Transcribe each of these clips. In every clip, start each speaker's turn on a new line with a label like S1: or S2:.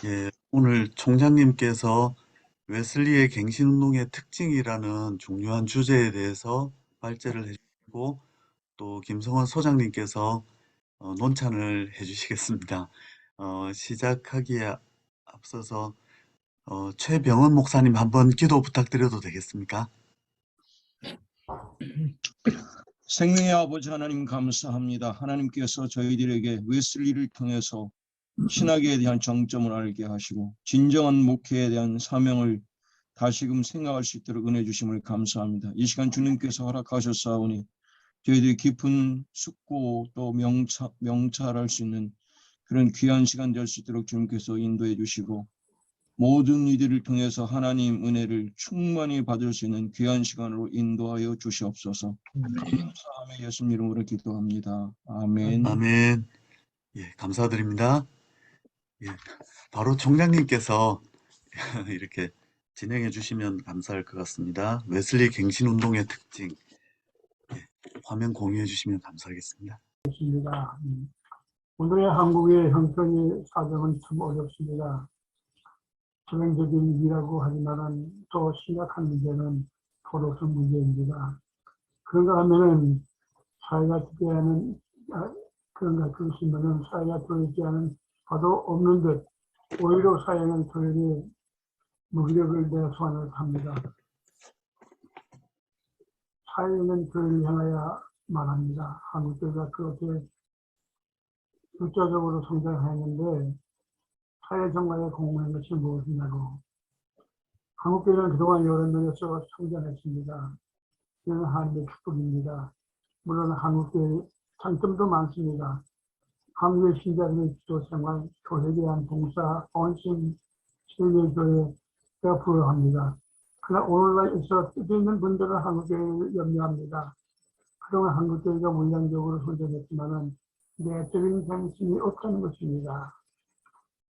S1: 예, 오늘 총장님께서 웨슬리의 갱신운동의 특징이라는 중요한 주제에 대해서 발제를 해주시고 또 김성원 소장님께서 논찬을 해주시겠습니다. 시작하기에 앞서서 최병원 목사님 한번 기도 부탁드려도 되겠습니까?
S2: 생명의 아버지 하나님 감사합니다. 하나님께서 저희들에게 웨슬리를 통해서 신학에 대한 정점을 알게 하시고 진정한 목회에 대한 사명을 다시금 생각할 수 있도록 은혜 주심을 감사합니다. 이 시간 주님께서 허락하셨사오니 저희들이 깊은 숙고 또 명찰할 수 있는 그런 귀한 시간 될 수 있도록 주님께서 인도해 주시고 모든 이들을 통해서 하나님 은혜를 충만히 받을 수 있는 귀한 시간으로 인도하여 주시옵소서. 감사하며 예수님 이름으로 기도합니다. 아멘.
S1: 아멘. 예, 감사드립니다. 예, 바로 총장님께서 이렇게 진행해 주시면 감사할 것 같습니다. 웨슬리 갱신운동의 특징, 화면 공유해 주시면 감사하겠습니다.
S3: 있습니다. 오늘의 한국의 형편이 사정은 참 어렵습니다. 전형적인 일이라고 하지만은 또 심각한 문제는 포로서 문제입니다. 그런가 하면은 사회가 특별하는 그런가 그러시면은 사회가 도입지 않은 바도 없는 듯 오히려 사회는 도일이 무기력을 내소환을 합니다. 사회는 도일을 향하여 말합니다. 한국교회가 그렇게 숫자적으로 성장하였는데 사회 정가에 공헌한 것이 무엇이냐고. 한국교회는 그동안 여러 면에서 성장했습니다. 이는 하나님의 축복입니다. 물론 한국교회 장점도 많습니다. 한국의 신자들의 기도생활, 교회에 대한 봉사, 헌신, 세계교회가 부여합니다. 그러나 오늘날 있어 뜻이 있는 분들은 한국교회를 염려합니다. 그동안 한국교회가 물량적으로 성장했지만은 내적인 정신이 없다는 것입니다.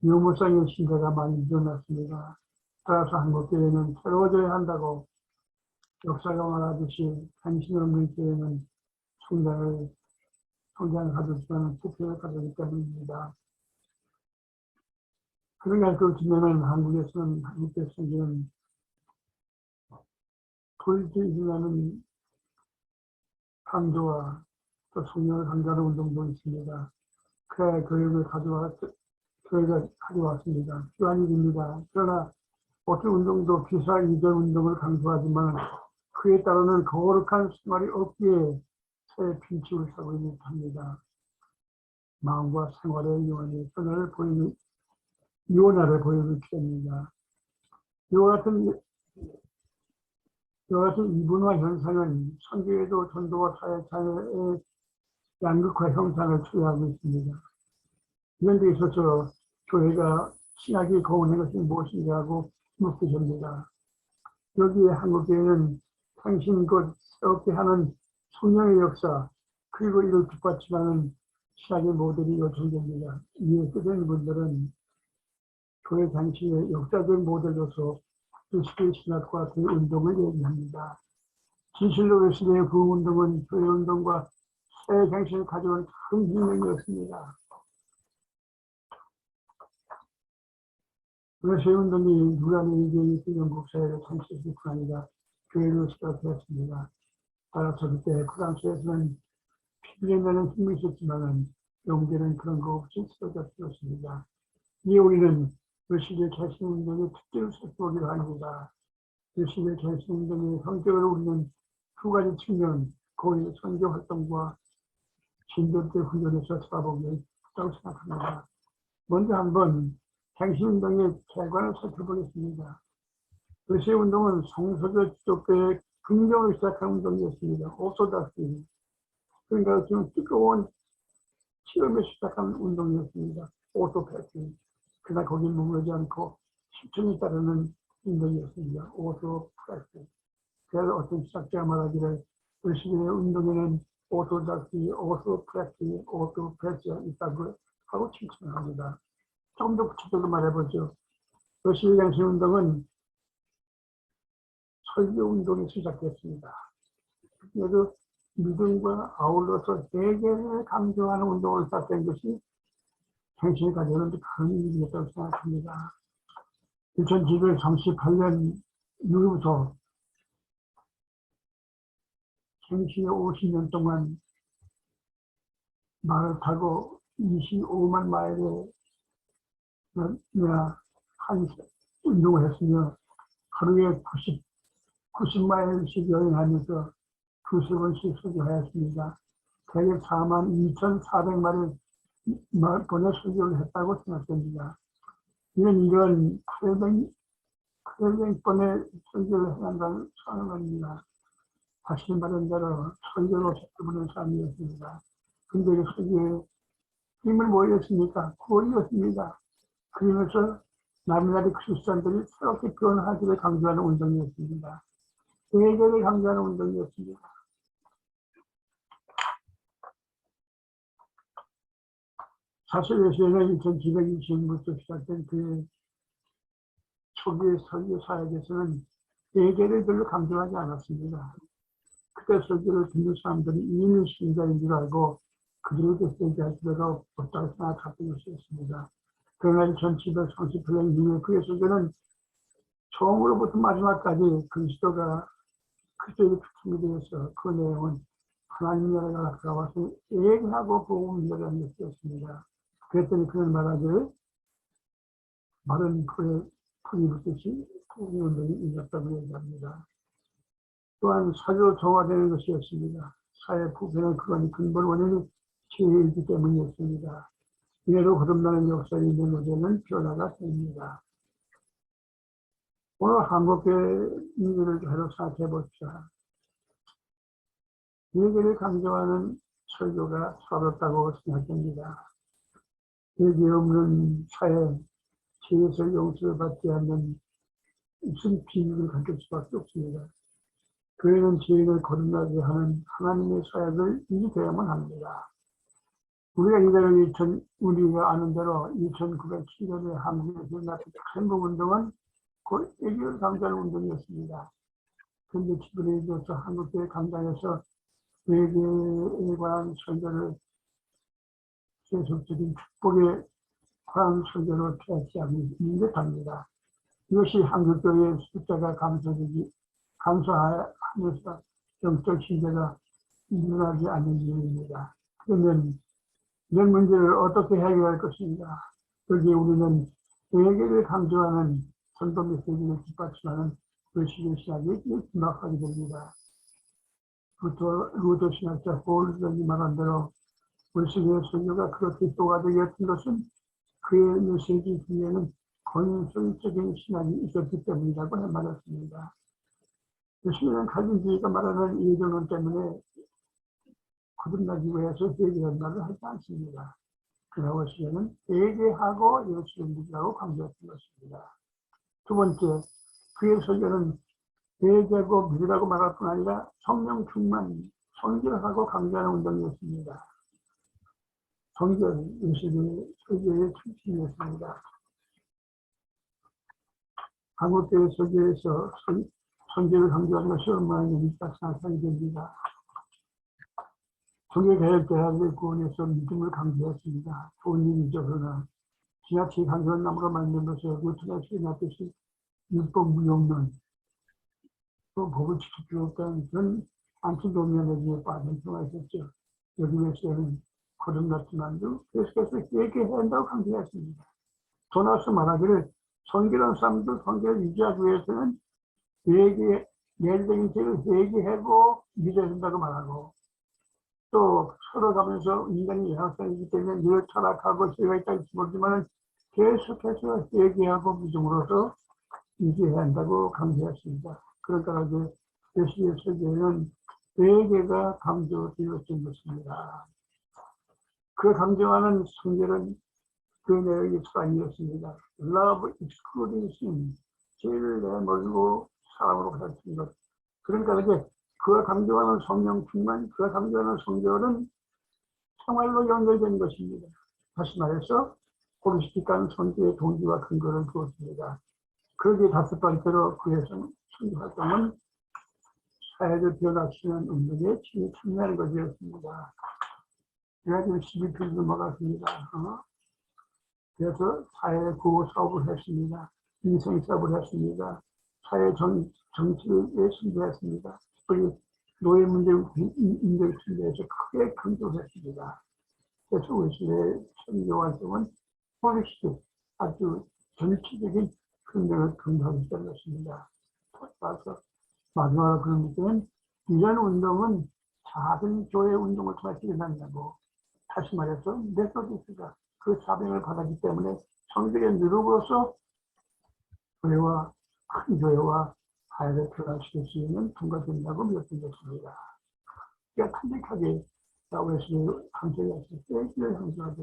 S3: 유무상의 신자가 많이 늘어났습니다. 따라서 한국교회는 새로워져야 한다고 역사가 말하듯이 정신 없는 교회는 성장을 가졌지만 부패를 가졌기 때문입니다. 그러니까 그 기면은 한국에서는 한국교회 생기는 도일주의라는 강조와 또 성령을 강조하는 운동도 있습니다. 그래 교육을 교회가 가져왔습니다. 필요한 일입니다. 그러나 어떤 운동도 기사 이전 운동을 강조하지만 그에 따르는 거룩한 생활이 없기에 새 빈축을 사고 있는 듯합니다. 마음과 생활의 이원화를 보이는 필요합니다. 이와 같은 이분화 현상은 선교에도 전도와 사회의 양극화 형상을 초래하고 있습니다. 이런 데 있어서 교회가 신학이 거운한 것이 무엇인가 하고 묻게 됩니다. 여기에 한국교회는 당신 곧 새롭게 하는 성령의 역사 그리고 이를 뒷받침하는 신학의 모델이 요청됩니다. 이에 뜻된 분들은 교회 당시의 역사적 모델로서 그리스도의 신학과 그 운동을 얘기합니다. 진실로 웨슬리의 부흥운동은 교회 운동과 새 정신을 가져온 큰 혁명이었습니다. 웨슬리 운동이 누란의 이계의 영국 사회를 창시했을 뿐 아니라 교회로 시작되었습니다. 따라서 그때 프랑스에서는 피부에 나는 힘이 있었지만 영국에는 그런 거 없이 쓰러졌습니다. 이에 우리는 웨슬리의 개신운동의 특징을 살펴보기로 합니다. 웨슬리의 개신운동의 성격을 우리는 두 가지 측면, 거의 선교활동과 진도 때 훈련에서 찾아보기 있다고 생각합니다. 먼저 한번 개신운동의 개관을 살펴보겠습니다. 웨슬리 운동은 성서적 기독교의 긍정을 시작한 운동이었습니다. 오소닥시. 그러니까 좀 뜨거운 시험에 시작한 운동이었습니다. 오토패스. 그러나 거기 머무르지 않고 실천에 따르는 운동이었습니다. 오토패스. 그래서 어떤 시작자가 말하기를 웨슬리의 운동에는 오토닥시, 오토패스, 오토패스가 있다고 하고 칭찬합니다. 조금 더 구체적으로 말해보죠. 웨슬리 양식 운동은 설교 운동이 시작됐습니다. 그래도 믿음과 아울러서 대개를 강조하는 운동을 시작된 것이 행신을 가져오는데 큰 일이었다고 생각합니다. 1938년 6월부터 행신의 50년 동안 말을 타고 25만 마일의 한 운동을 했으며 하루에 90마일씩 여행하면서 두세 번씩 설교하였습니다. 대개 42,400마일 번의 설교를 했다고 생각됩니다. 이런 800번의 설교를 해난다는 사람입니다. 다시 말한 대로 설교로 세워보는 사람이었습니다. 근데 그 설교에 힘을 모였습니까? 구원이었습니다. 그러면서 남나라의 크리스찬들이 새롭게 변화하기를 강조하는 운동이었습니다. 예배를 강조하는 운동이었습니다. 사실에서는 1920년부터 시작된 그 초기의 설교 사역에서는 예배를 별로 강조하지 않았습니다. 그때 설교를 듣는 사람들이 이미 신자인 줄 알고 그들에게 설교할 필요가 없다고 생각했던 것이었습니다. 그러나 1738년 이후에 그의 설교는 처음으로부터 마지막까지 그리스도가 그리스도의 중심이 되어서 그 내용은 하나님 나라가 가까워서 얘기하고 복음을 전하는 것이었습니다. 그랬더니 그는 말하기를 마른 풀이 붙듯이 복음의 운동이 일어났다고 얘기합니다. 또한 사회로 정화되는 것이었습니다. 사회 부패는 그건 근본 원인이 죄이기 때문이었습니다. 이래로 거듭나는 역사에 있는 것에는 변화가 됩니다. 오늘 한국교회 인류를 하러 생각해 봅시다. 예배를 강조하는 설교가 서럽다고 생각됩니다. 예배 없는 사회, 죄에서 용서를 받지 않는 무슨 비밀을 가질 수밖에 없습니다. 교회는 죄인을 거듭나게 하는 하나님의 사역을 유지해야만 합니다. 우리가 아는 대로 1907년에 한국에서 일어났던 행복운동은 그 예배를 강조하는 운동이었습니다. 그런데 최근에 이어서 한국교회 강당에서 예배에 관한 설교를 계속적인 축복에 관한 설교로 폐하하고 있는 듯합니다. 이것이 한국교회의 숫자가 감소하면서 영적 신뢰가 일어나지 않는 이유입니다. 그러면 이런 문제를 어떻게 해결할 것인가? 여기에 우리는 예배를 강조하는 전도 메시지를 뒷받침하는 외식의 신학이 기막하게 됩니다. 루터 신학자 홀전이 말한 대로 외식의 설교가 그렇게 효과가 되었던 것은 그의 메시지 뒤에는 건설적인 신학이 있었기 때문이라고 말했습니다. 외식은 가진 지혜가 말하는 이해정론 때문에 거듭나기 위해서 회개한 말을 하지 않습니다. 그러나 외식은 회개하고 예수를 믿으라고 강조했던 것입니다. 두 번째, 그의 설교는 회개하고 믿으라고 말할 뿐 아니라 성령 충만, 성결하고 강조하는 운동이었습니다. 성결, 예수의 설교의 중심이었습니다. 한국교회 설교에서 성결을 강조하는 것이 얼마나 의미있다 생각하게 됩니다. 종교개혁대학의 구원에서 믿음을 강조했습니다. 좋은 일이죠. 그러나 지나치게 강조한 나무가 만든 것에 루터가 시인했듯이 율법 무용론, 또 법을 지킬 필요 없다는 그런 안티노미아니즘에 빠진 경우가 있었죠. 여기에서는 거듭났지만도 계속해서 얘기해야 한다고 강조했습니다. 더 나아서 말하기를 성결한 사람도 성결을 유지하기 위해서는 내일적인 죄를 회개하고 믿어야 된다고 말하고 또 서로 가면서 인간이 영향성이기 때문에 늘 타락하고 죄가 있다고 모르지만 계속해서 회개하고 믿음으로써 유지해야 한다고 강조했습니다. 그러니까 예수의 설교에는 회개가 강조되었던 것입니다. 그 강조하는 성결은 그 내용이 아니었습니다. Love excluding sin, 죄를 내몰고 사랑으로 가르치는 것. 그러니까 이제 그가 강조하는 성령 충만, 그가 강조하는 성결은 생활로 연결된 것입니다. 다시 말해서 고리스틱한 선교의 동기와 근거를 두었습니다. 그러기에 다섯 번째로 그의 선교 활동은 사회를 변화시키는 운동에 참여하는 것이었습니다. 제가 지금 12편 넘어갔습니다. 그래서 사회 구호 사업을 했습니다. 인생 사업을 했습니다. 사회 정치에 신뢰했습니다. 특히 노예 문제를 신뢰해서 크게 강조했습니다. 그래서 웨슬리의 선교 활동은 폴리시틱, 아주 정치적인 긍정을 강조하기 시작했습니다. 따라서 마지막으로 그런 때는 이런 운동은 작은 교회 운동을 통해 일어난다고, 다시 말해서 메소디스가 그 사명을 받았기 때문에 성경의 누룩으로서 교회와 큰 교회와 사회를 변화시킬 수 있는 통과된다고 믿어집니다. 그러니까 탄직하게 웨슬리 강조했을 때 기를 강조하되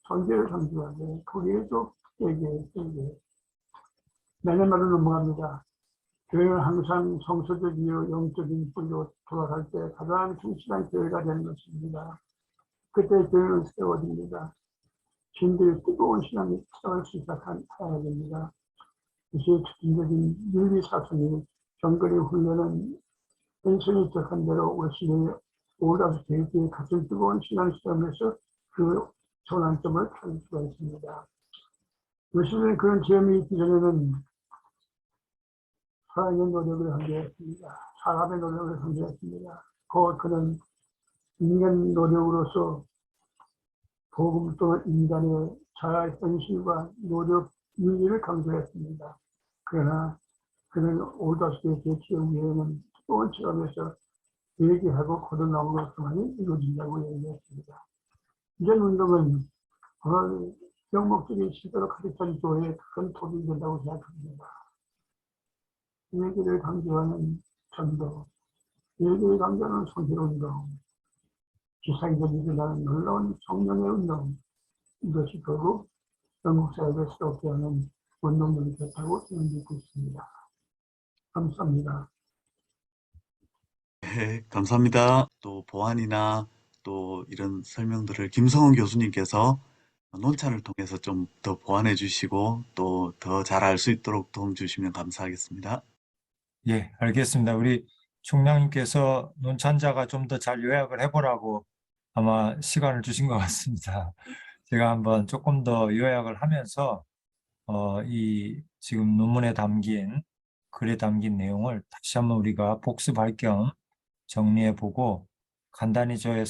S3: 성경을 강조하되 거기에도 얘기해 내년 말로 넘어갑니다. 교회는 항상 성서적이요 영적인 뿌리로 돌아갈 때 가장 충실한 교회가 되는 것입니다. 그때 교회는 세워집니다. 신들의 뜨거운 신앙이 세울 수 시작해야 됩니다. 이些특징적인 윤리사상이 정거리 훈련은 펜션이 시작한 대로 웨슬리의 오라스 대기의 같은 뜨거운 신앙 시험에서 그 전환점을 찾을 수가 있습니다. 웨슬리는 그런 체험이 있기 전에는 사랑의 노력을 한계했습니다. 사람의 노력을 한계했습니다. 곧 그는 인간 노력으로서 복음 또는 인간의 자아 현실과 노력 윤리를 강조했습니다. 그러나 그는 올다스의 대치의 위에는 뜨거운 체험에서 얘기하고 거듭남으로서만이 이루어진다고 얘기했습니다. 이전 운동은 영목적인 시대로 가득 찬 교회의 큰 도움이 된다고 생각합니다. 얘기를 강조하는 전도, 얘기를 강조하는 성실운동, 지상적인 일어나는 놀라운 성령의 운동, 이것이 결국 영국 사회를 새롭게 하는 운동들이 됐다고 생각하고 있습니다. 감사합니다.
S1: 네, 감사합니다. 또 보완이나 또 이런 설명들을 김성훈 교수님께서 논찬을 통해서 좀 더 보완해 주시고 또 더 잘 알 수 있도록 도움 주시면 감사하겠습니다.
S4: 예, 알겠습니다. 우리 총장님께서 논찬자가 좀 더 잘 요약을 해보라고 아마 시간을 주신 것 같습니다. 제가 한번 조금 더 요약을 하면서 이 지금 논문에 담긴 글에 담긴 내용을 다시 한번 우리가 복습할 겸 정리해보고 간단히 저의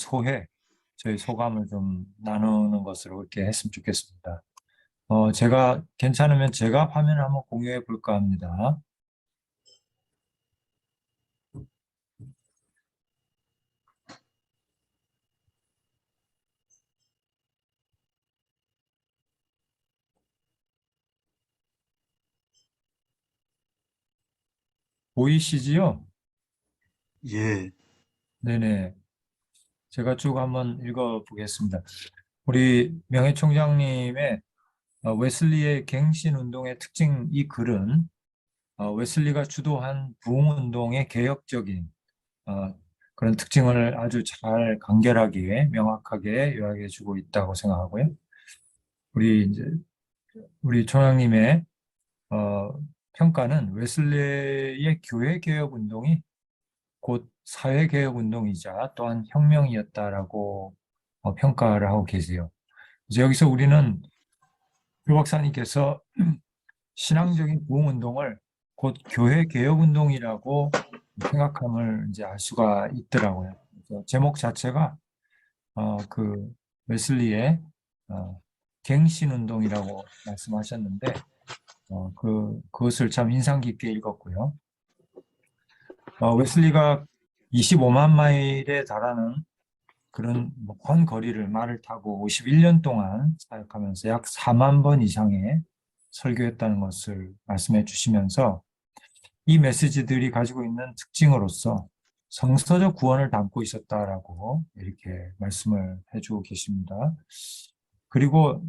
S4: 저희 소감을 좀 나누는 것으로 그렇게 했으면 좋겠습니다. 제가 괜찮으면 제가 화면을 한번 공유해 볼까 합니다. 보이시지요?
S1: 예,
S4: 네네. 제가 쭉 한번 읽어보겠습니다. 우리 명예 총장님의 웨슬리의 갱신 운동의 특징 이 글은 웨슬리가 주도한 부흥 운동의 개혁적인 그런 특징을 아주 잘 간결하게 명확하게 요약해 주고 있다고 생각하고요. 우리 총장님의 평가는 웨슬리의 교회 개혁 운동이 곧 사회 개혁 운동이자 또한 혁명이었다라고 평가를 하고 계세요. 그래서 여기서 우리는 표 박사님께서 신앙적인 부흥 운동을 곧 교회 개혁 운동이라고 생각함을 이제 알 수가 있더라고요. 그래서 제목 자체가 그 웨슬리의 갱신 운동이라고 말씀하셨는데 그것을 참 인상 깊게 읽었고요. 웨슬리가 25만 마일에 달하는 그런 먼 거리를 말을 타고 51년 동안 사역하면서 약 4만 번 이상의 설교했다는 것을 말씀해 주시면서 이 메시지들이 가지고 있는 특징으로서 성서적 구원을 담고 있었다라고 이렇게 말씀을 해주고 계십니다. 그리고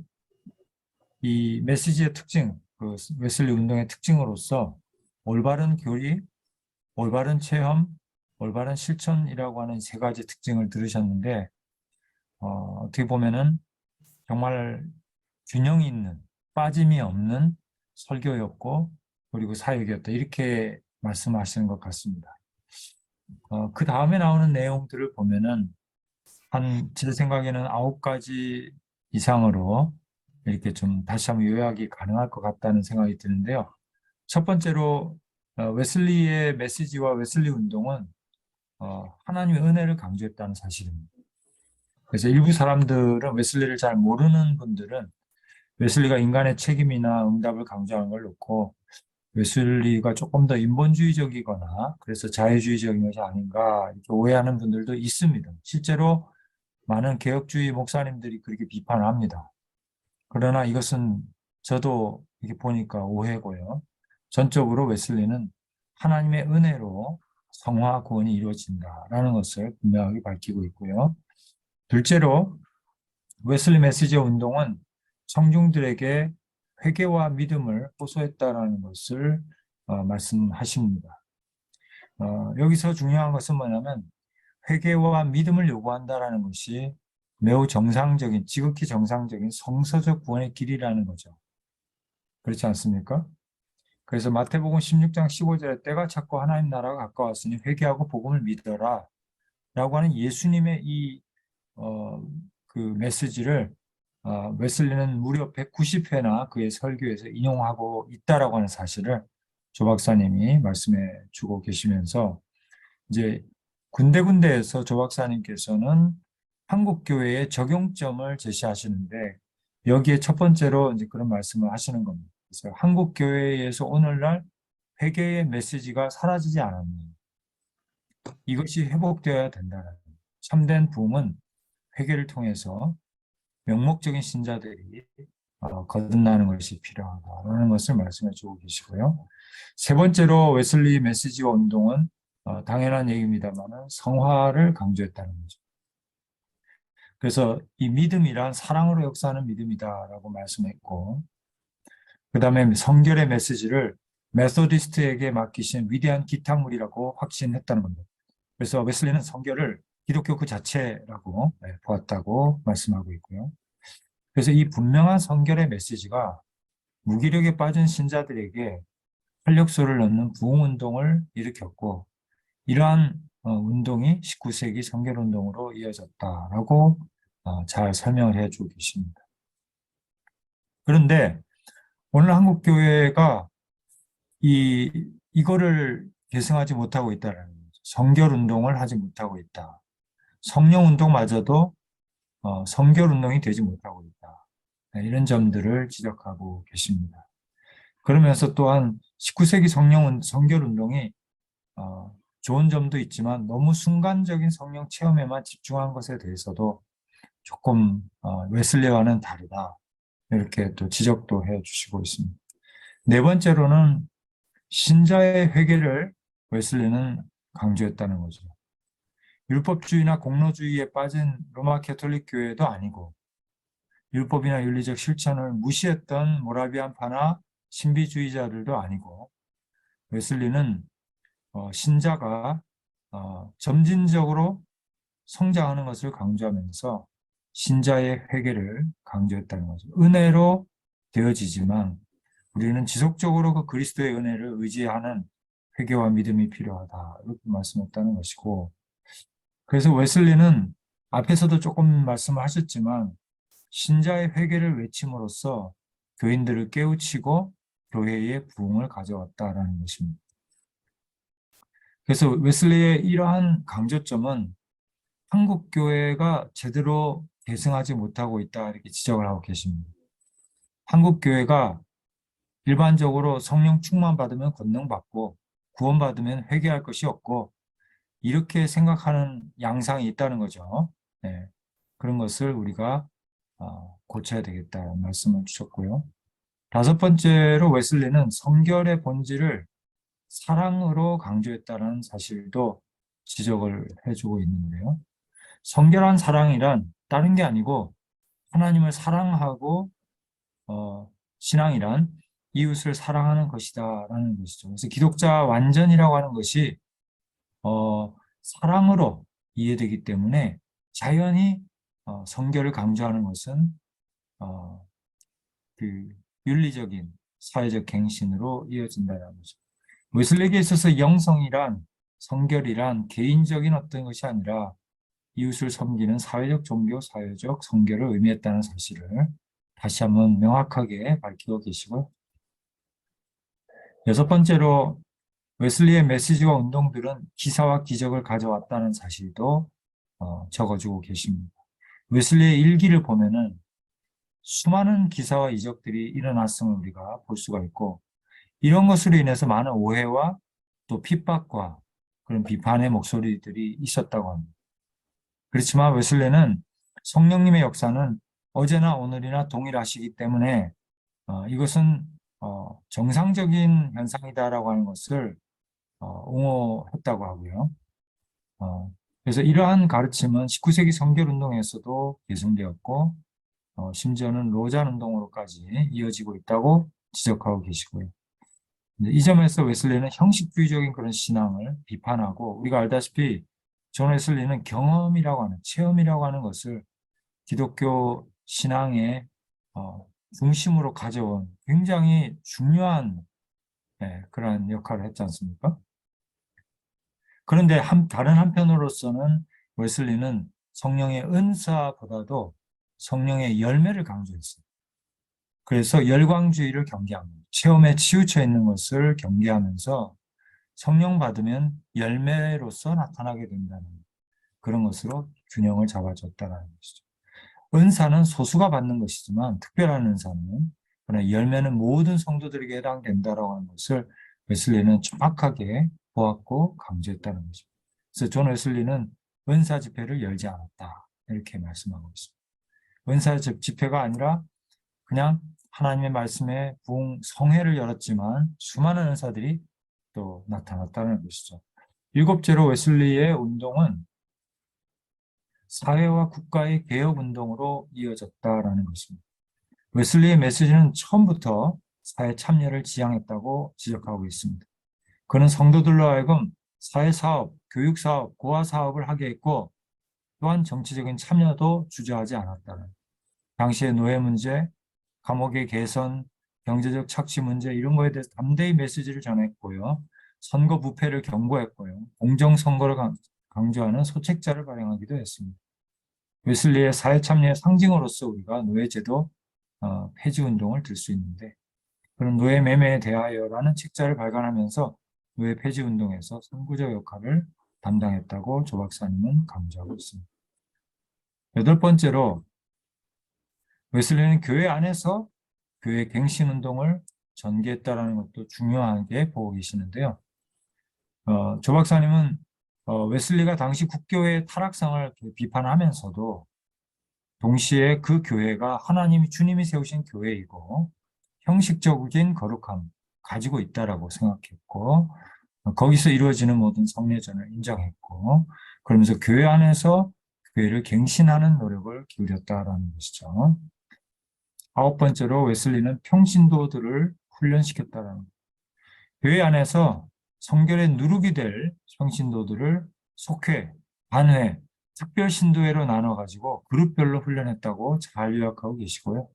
S4: 이 메시지의 특징, 그 웨슬리 운동의 특징으로서 올바른 교리, 올바른 체험, 올바른 실천이라고 하는 세 가지 특징을 들으셨는데 어떻게 보면은 정말 균형 있는 빠짐이 없는 설교였고 그리고 사역이었다 이렇게 말씀하시는 것 같습니다. 그 다음에 나오는 내용들을 보면은 제 생각에는 9가지 이상으로 이렇게 좀 다시 한번 요약이 가능할 것 같다는 생각이 드는데요. 첫 번째로 웨슬리의 메시지와 웨슬리 운동은 하나님의 은혜를 강조했다는 사실입니다. 그래서 일부 사람들은 웨슬리를 잘 모르는 분들은 웨슬리가 인간의 책임이나 응답을 강조하는 걸 놓고 웨슬리가 조금 더 인본주의적이거나 그래서 자유주의적인 것이 아닌가 이렇게 오해하는 분들도 있습니다. 실제로 많은 개혁주의 목사님들이 그렇게 비판을 합니다. 그러나 이것은 저도 이렇게 보니까 오해고요. 전적으로 웨슬리는 하나님의 은혜로 성화 구원이 이루어진다라는 것을 분명하게 밝히고 있고요. 둘째로 웨슬리 메시지 운동은 청중들에게 회개와 믿음을 호소했다라는 것을 말씀하십니다. 여기서 중요한 것은 뭐냐면 회개와 믿음을 요구한다라는 것이 매우 정상적인, 지극히 정상적인 성서적 구원의 길이라는 거죠. 그렇지 않습니까? 그래서 마태복음 16장 15절에 때가 찼고 하나님 나라가 가까웠으니 회개하고 복음을 믿어라 라고 하는 예수님의 그 메시지를 웨슬리는 무려 190회나 그의 설교에서 인용하고 있다라고 하는 사실을 조 박사님이 말씀해 주고 계시면서 이제 군데군데에서 조 박사님께서는 한국 교회의 적용점을 제시하시는데 여기에 첫 번째로 이제 그런 말씀을 하시는 겁니다. 그래서 한국 교회에서 오늘날 회개의 메시지가 사라지지 않았니? 이것이 회복되어야 된다는 참된 부흥은 회개를 통해서 명목적인 신자들이 거듭나는 것이 필요하다는 것을 말씀해 주고 계시고요. 세 번째로 웨슬리 메시지와 운동은 당연한 얘기입니다만 성화를 강조했다는 거죠. 그래서 이 믿음이란 사랑으로 역사하는 믿음이다라고 말씀했고 그 다음에 성결의 메시지를 메소디스트에게 맡기신 위대한 기탁물이라고 확신했다는 겁니다. 그래서 웨슬리는 성결을 기독교 그 자체라고 보았다고 말씀하고 있고요. 그래서 이 분명한 성결의 메시지가 무기력에 빠진 신자들에게 활력소를 넣는 부흥운동을 일으켰고 이러한 운동이 19세기 성결운동으로 이어졌다라고 잘 설명을 해주고 계십니다. 그런데 오늘 한국교회가 이거를 계승하지 못하고 있다는 거죠. 성결운동을 하지 못하고 있다. 성령운동마저도 성결운동이 되지 못하고 있다. 이런 점들을 지적하고 계십니다. 그러면서 또한 19세기 성결운동이 좋은 점도 있지만 너무 순간적인 성령 체험에만 집중한 것에 대해서도 조금 웨슬리와는 다르다. 이렇게 또 지적도 해주시고 있습니다. 네 번째로는 신자의 회개를 웨슬리는 강조했다는 거죠. 율법주의나 공로주의에 빠진 로마 캐톨릭 교회도 아니고 율법이나 윤리적 실천을 무시했던 모라비안파나 신비주의자들도 아니고 웨슬리는 신자가 점진적으로 성장하는 것을 강조하면서 신자의 회개를 강조했다는 거죠. 은혜로 되어지지만 우리는 지속적으로 그 그리스도의 은혜를 의지하는 회개와 믿음이 필요하다. 이렇게 말씀했다는 것이고 그래서 웨슬리는 앞에서도 조금 말씀을 하셨지만 신자의 회개를 외침으로써 교인들을 깨우치고 교회의 부흥을 가져왔다라는 것입니다. 그래서 웨슬리의 이러한 강조점은 한국 교회가 제대로 계승하지 못하고 있다 이렇게 지적을 하고 계십니다. 한국 교회가 일반적으로 성령 충만 받으면 권능받고 구원받으면 회개할 것이 없고 이렇게 생각하는 양상이 있다는 거죠. 네. 그런 것을 우리가 고쳐야 되겠다는 말씀을 주셨고요. 다섯 번째로 웨슬리는 성결의 본질을 사랑으로 강조했다는 사실도 지적을 해주고 있는데요. 성결한 사랑이란 다른 게 아니고 하나님을 사랑하고 신앙이란 이웃을 사랑하는 것이다라는 것이죠. 그래서 기독자 완전이라고 하는 것이 사랑으로 이해되기 때문에 자연히 성결을 강조하는 것은 그 윤리적인 사회적 갱신으로 이어진다는 거죠. 웨슬리에게 있어서 영성이란 성결이란 개인적인 어떤 것이 아니라 이웃을 섬기는 사회적 종교, 사회적 성결을 의미했다는 사실을 다시 한번 명확하게 밝히고 계시고요. 여섯 번째로 웨슬리의 메시지와 운동들은 기사와 기적을 가져왔다는 사실도 적어주고 계십니다. 웨슬리의 일기를 보면은 수많은 기사와 이적들이 일어났음을 우리가 볼 수가 있고, 이런 것으로 인해서 많은 오해와 또 핍박과 그런 비판의 목소리들이 있었다고 합니다. 그렇지만 웨슬리는 성령님의 역사는 어제나 오늘이나 동일하시기 때문에 이것은 정상적인 현상이다라고 하는 것을 옹호했다고 하고요. 그래서 이러한 가르침은 19세기 성결운동에서도 계승되었고 심지어는 로잔 운동으로까지 이어지고 있다고 지적하고 계시고요. 이 점에서 웨슬리는 형식주의적인 그런 신앙을 비판하고, 우리가 알다시피 존 웨슬리는 경험이라고 하는, 체험이라고 하는 것을 기독교 신앙의 중심으로 가져온 굉장히 중요한 그러한 역할을 했지 않습니까? 그런데 다른 한편으로서는 웨슬리는 성령의 은사보다도 성령의 열매를 강조했어요. 그래서 열광주의를 경계합니다. 체험에 치우쳐 있는 것을 경계하면서 성령 받으면 열매로서 나타나게 된다는 그런 것으로 균형을 잡아줬다는 것이죠. 은사는 소수가 받는 것이지만 특별한 은사는, 그러나 열매는 모든 성도들에게 해당된다라고 하는 것을 웨슬리는 정확하게 보았고 강조했다는 것입니다. 그래서 존 웨슬리는 은사 집회를 열지 않았다, 이렇게 말씀하고 있습니다. 은사 집회가 아니라 그냥 하나님의 말씀에 부흥 성회를 열었지만 수많은 은사들이 또 나타났다는 것이죠. 일곱째로 웨슬리의 운동은 사회와 국가의 개혁 운동으로 이어졌다라는 것입니다. 웨슬리의 메시지는 처음부터 사회 참여를 지향했다고 지적하고 있습니다. 그는 성도들로 하여금 사회사업, 교육사업, 고아사업을 하게 했고, 또한 정치적인 참여도 주저하지 않았다는, 당시의 노예 문제, 감옥의 개선, 경제적 착취 문제, 이런 거에 대해서 담대히 메시지를 전했고요. 선거 부패를 경고했고요. 공정선거를 강조하는 소책자를 발행하기도 했습니다. 웨슬리의 사회 참여의 상징으로서 우리가 노예제도 폐지 운동을 들 수 있는데, 그런 노예 매매에 대하여라는 책자를 발간하면서 노예 폐지 운동에서 선구적 역할을 담당했다고 조 박사님은 강조하고 있습니다. 여덟 번째로 웨슬리는 교회 안에서 교회 갱신 운동을 전개했다라는 것도 중요하게 보고 계시는데요. 조 박사님은 웨슬리가 당시 국교회의 타락상을 비판하면서도 동시에 그 교회가 하나님이 주님이 세우신 교회이고 형식적인 거룩함 가지고 있다라고 생각했고, 거기서 이루어지는 모든 성례전을 인정했고, 그러면서 교회 안에서 교회를 갱신하는 노력을 기울였다라는 것이죠. 아홉 번째로 웨슬리는 평신도들을 훈련시켰다라는 것. 교회 안에서 성결의 누룩이 될 평신도들을 속회, 반회, 특별신도회로 나눠가지고 그룹별로 훈련했다고 잘 요약하고 계시고요.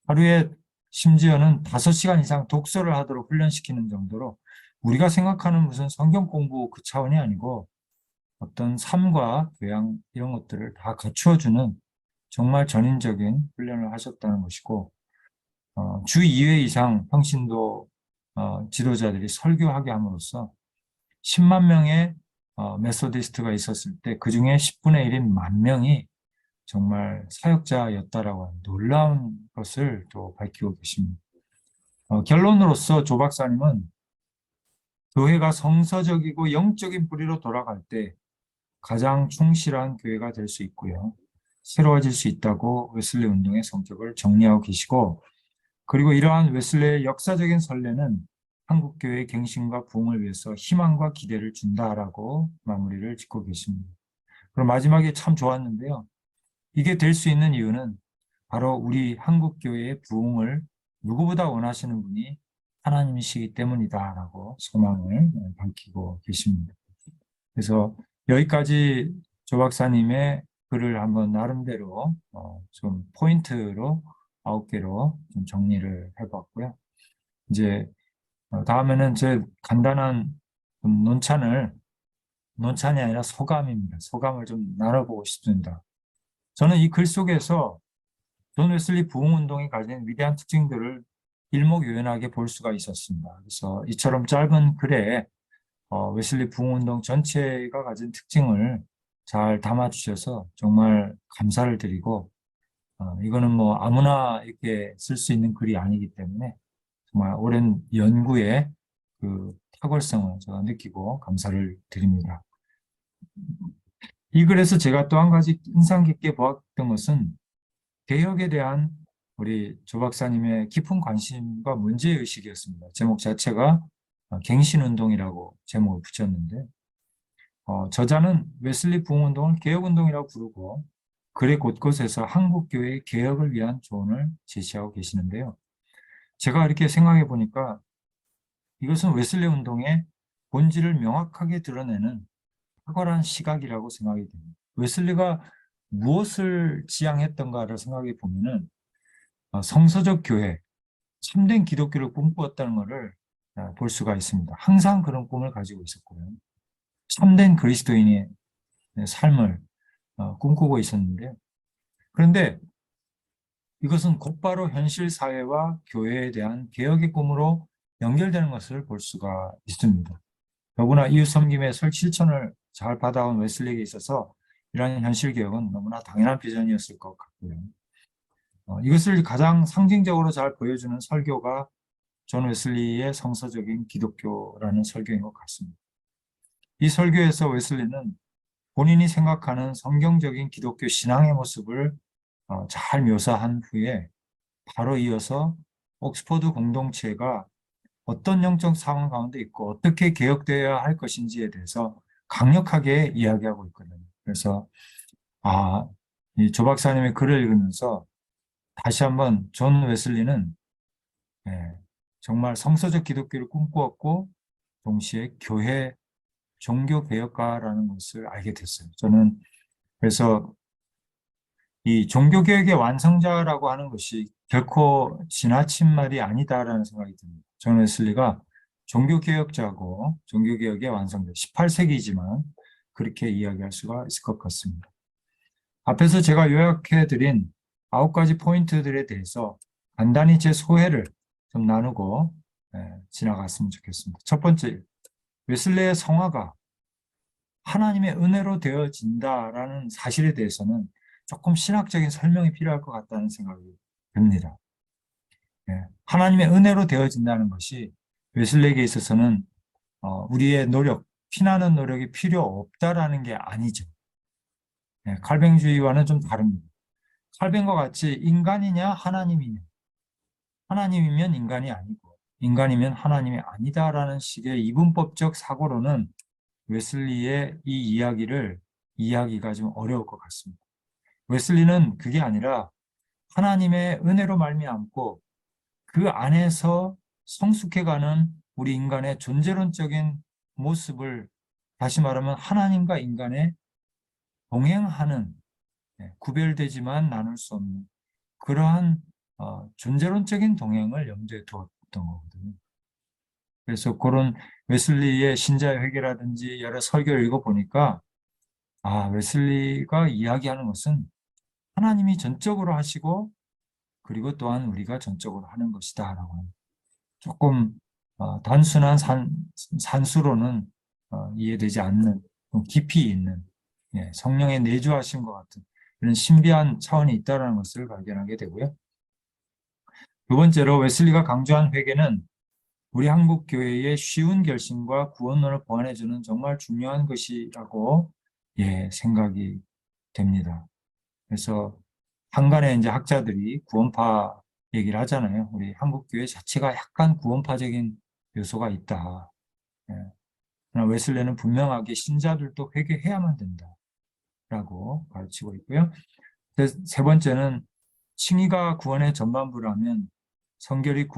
S4: 하루에 심지어는 5시간 이상 독서를 하도록 훈련시키는 정도로, 우리가 생각하는 무슨 성경 공부 그 차원이 아니고 어떤 삶과 교양 이런 것들을 다 갖추어주는 정말 전인적인 훈련을 하셨다는 것이고, 주 2회 이상 평신도 지도자들이 설교하게 함으로써 10만 명의 메소디스트가 있었을 때 그 중에 10분의 1인 10,000명이 정말 사역자였다라고 하는 놀라운 것을 또 밝히고 계십니다. 결론으로서 조 박사님은 교회가 성서적이고 영적인 뿌리로 돌아갈 때 가장 충실한 교회가 될 수 있고요. 새로워질 수 있다고 웨슬리 운동의 성격을 정리하고 계시고, 그리고 이러한 웨슬리의 역사적인 선례는 한국교회의 갱신과 부흥을 위해서 희망과 기대를 준다라고 마무리를 짓고 계십니다. 그럼 마지막에 참 좋았는데요. 이게 될 수 있는 이유는 바로 우리 한국교회의 부흥을 누구보다 원하시는 분이 하나님이시기 때문이다라고 소망을 밝히고 계십니다. 그래서 여기까지 조 박사님의 글을 한번 나름대로 좀 포인트로 9개로 좀 정리를 해봤고요. 이제 다음에는 제 간단한 논찬이 아니라 소감입니다. 소감을 좀 나눠보고 싶습니다. 저는 이 글 속에서 존 웨슬리 부흥운동이 가진 위대한 특징들을 일목요연하게 볼 수가 있었습니다. 그래서 이처럼 짧은 글에 웨슬리 부흥운동 전체가 가진 특징을 잘 담아주셔서 정말 감사를 드리고, 이거는 뭐 아무나 이렇게 쓸 수 있는 글이 아니기 때문에 정말 오랜 연구의 그 탁월성을 제가 느끼고 감사를 드립니다. 이 글에서 제가 또 한 가지 인상 깊게 보았던 것은 개혁에 대한 우리 조 박사님의 깊은 관심과 문제의식이었습니다. 제목 자체가 갱신운동이라고 제목을 붙였는데, 저자는 웨슬리 부흥운동을 개혁운동이라고 부르고 글의 곳곳에서 한국교회의 개혁을 위한 조언을 제시하고 계시는데요. 제가 이렇게 생각해 보니까 이것은 웨슬리 운동의 본질을 명확하게 드러내는 탁월한 시각이라고 생각이 됩니다. 웨슬리가 무엇을 지향했던가를 생각해 보면은 성서적 교회, 참된 기독교를 꿈꾸었다는 것을 볼 수가 있습니다. 항상 그런 꿈을 가지고 있었고요. 참된 그리스도인의 삶을 꿈꾸고 있었는데요. 그런데 이것은 곧바로 현실 사회와 교회에 대한 개혁의 꿈으로 연결되는 것을 볼 수가 있습니다. 더구나 이웃 섬김의 실천을 잘 받아온 웨슬리에게 있어서 이러한 현실 개혁은 너무나 당연한 비전이었을 것 같고요. 이것을 가장 상징적으로 잘 보여주는 설교가 존 웨슬리의 성서적인 기독교라는 설교인 것 같습니다. 이 설교에서 웨슬리는 본인이 생각하는 성경적인 기독교 신앙의 모습을 잘 묘사한 후에 바로 이어서 옥스퍼드 공동체가 어떤 영적 상황 가운데 있고 어떻게 개혁되어야 할 것인지에 대해서 강력하게 이야기하고 있거든요. 그래서 이 조 박사님의 글을 읽으면서 다시 한번 존 웨슬리는 정말 성서적 기독교를 꿈꾸었고 동시에 교회 종교개혁가라는 것을 알게 됐어요. 저는 그래서 이 종교개혁의 완성자라고 하는 것이 결코 지나친 말이 아니다라는 생각이 듭니다. 존 웨슬리가 종교개혁자고 종교개혁의 완성자, 18세기지만 그렇게 이야기할 수가 있을 것 같습니다. 앞에서 제가 요약해드린 9가지 포인트들에 대해서 간단히 제 소회를 좀 나누고 지나갔으면 좋겠습니다. 첫 번째, 웨슬리의 성화가 하나님의 은혜로 되어진다라는 사실에 대해서는 조금 신학적인 설명이 필요할 것 같다는 생각이 듭니다. 하나님의 은혜로 되어진다는 것이 웨슬리에게 있어서는 우리의 노력, 피나는 노력이 필요 없다라는 게 아니죠. 칼뱅주의와는 좀 다릅니다. 칼뱅과 같이 인간이냐 하나님이냐, 하나님이면 인간이 아니고 인간이면 하나님이 아니다라는 식의 이분법적 사고로는 웨슬리의 이 이야기를 이해하기가 좀 어려울 것 같습니다. 웨슬리는 그게 아니라 하나님의 은혜로 말미암고 그 안에서 성숙해가는 우리 인간의 존재론적인 모습을, 다시 말하면 하나님과 인간의 동행하는, 구별되지만 나눌 수 없는 그러한 존재론적인 동행을 염두에 두었던 거거든요. 그래서 그런 웨슬리의 신자의 회개라든지 여러 설교를 읽어보니까 웨슬리가 이야기하는 것은 하나님이 전적으로 하시고 그리고 또한 우리가 전적으로 하는 것이다 라고 조금 단순한 산수로는 이해되지 않는 깊이 있는 성령의 내주하신 것 같은 이런 신비한 차원이 있다는 것을 발견하게 되고요. 두 번째로 웨슬리가 강조한 회개는 우리 한국 교회의 쉬운 결심과 구원론을 보완해주는 정말 중요한 것이라고 생각이 됩니다. 그래서 한간에 이제 학자들이 구원파 얘기를 하잖아요. 우리 한국 교회 자체가 약간 구원파적인 요소가 있다. 그러나 웨슬리는 분명하게 신자들도 회개해야만 된다라고 가르치고 있고요. 세 번째는 칭의가 구원의 전반부라면 성결은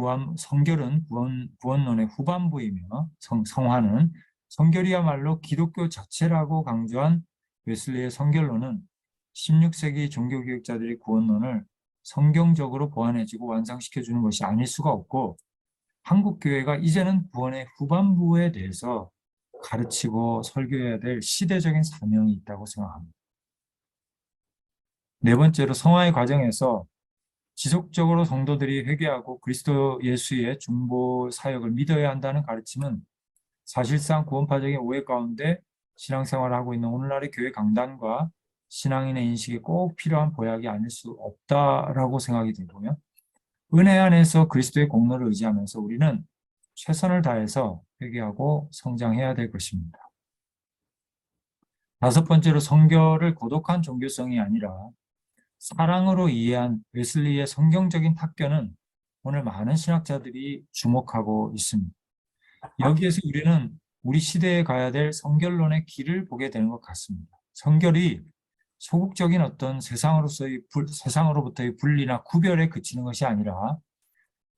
S4: 구원론의 후반부이며 성화는 성결이야말로 기독교 자체라고 강조한 웨슬리의 성결론은 16세기 종교개혁자들의 구원론을 성경적으로 보완해주고 완성시켜주는 것이 아닐 수가 없고 한국교회가 이제는 구원의 후반부에 대해서 가르치고 설교해야 될 시대적인 사명이 있다고 생각합니다. 네 번째로 성화의 과정에서 지속적으로 성도들이 회개하고 그리스도 예수의 중보 사역을 믿어야 한다는 가르침은 사실상 구원파적인 오해 가운데 신앙생활을 하고 있는 오늘날의 교회 강단과 신앙인의 인식이 꼭 필요한 보약이 아닐 수 없다라고 생각이 들고요. 은혜 안에서 그리스도의 공로를 의지하면서 우리는 최선을 다해서 회개하고 성장해야 될 것입니다. 다섯 번째로 성결을 고독한 종교성이 아니라 사랑으로 이해한 웨슬리의 성경적인 탁견은 오늘 많은 신학자들이 주목하고 있습니다. 여기에서 우리는 우리 시대에 가야 될 성결론의 길을 보게 되는 것 같습니다. 성결이 소극적인 어떤 세상으로부터의 분리나 구별에 그치는 것이 아니라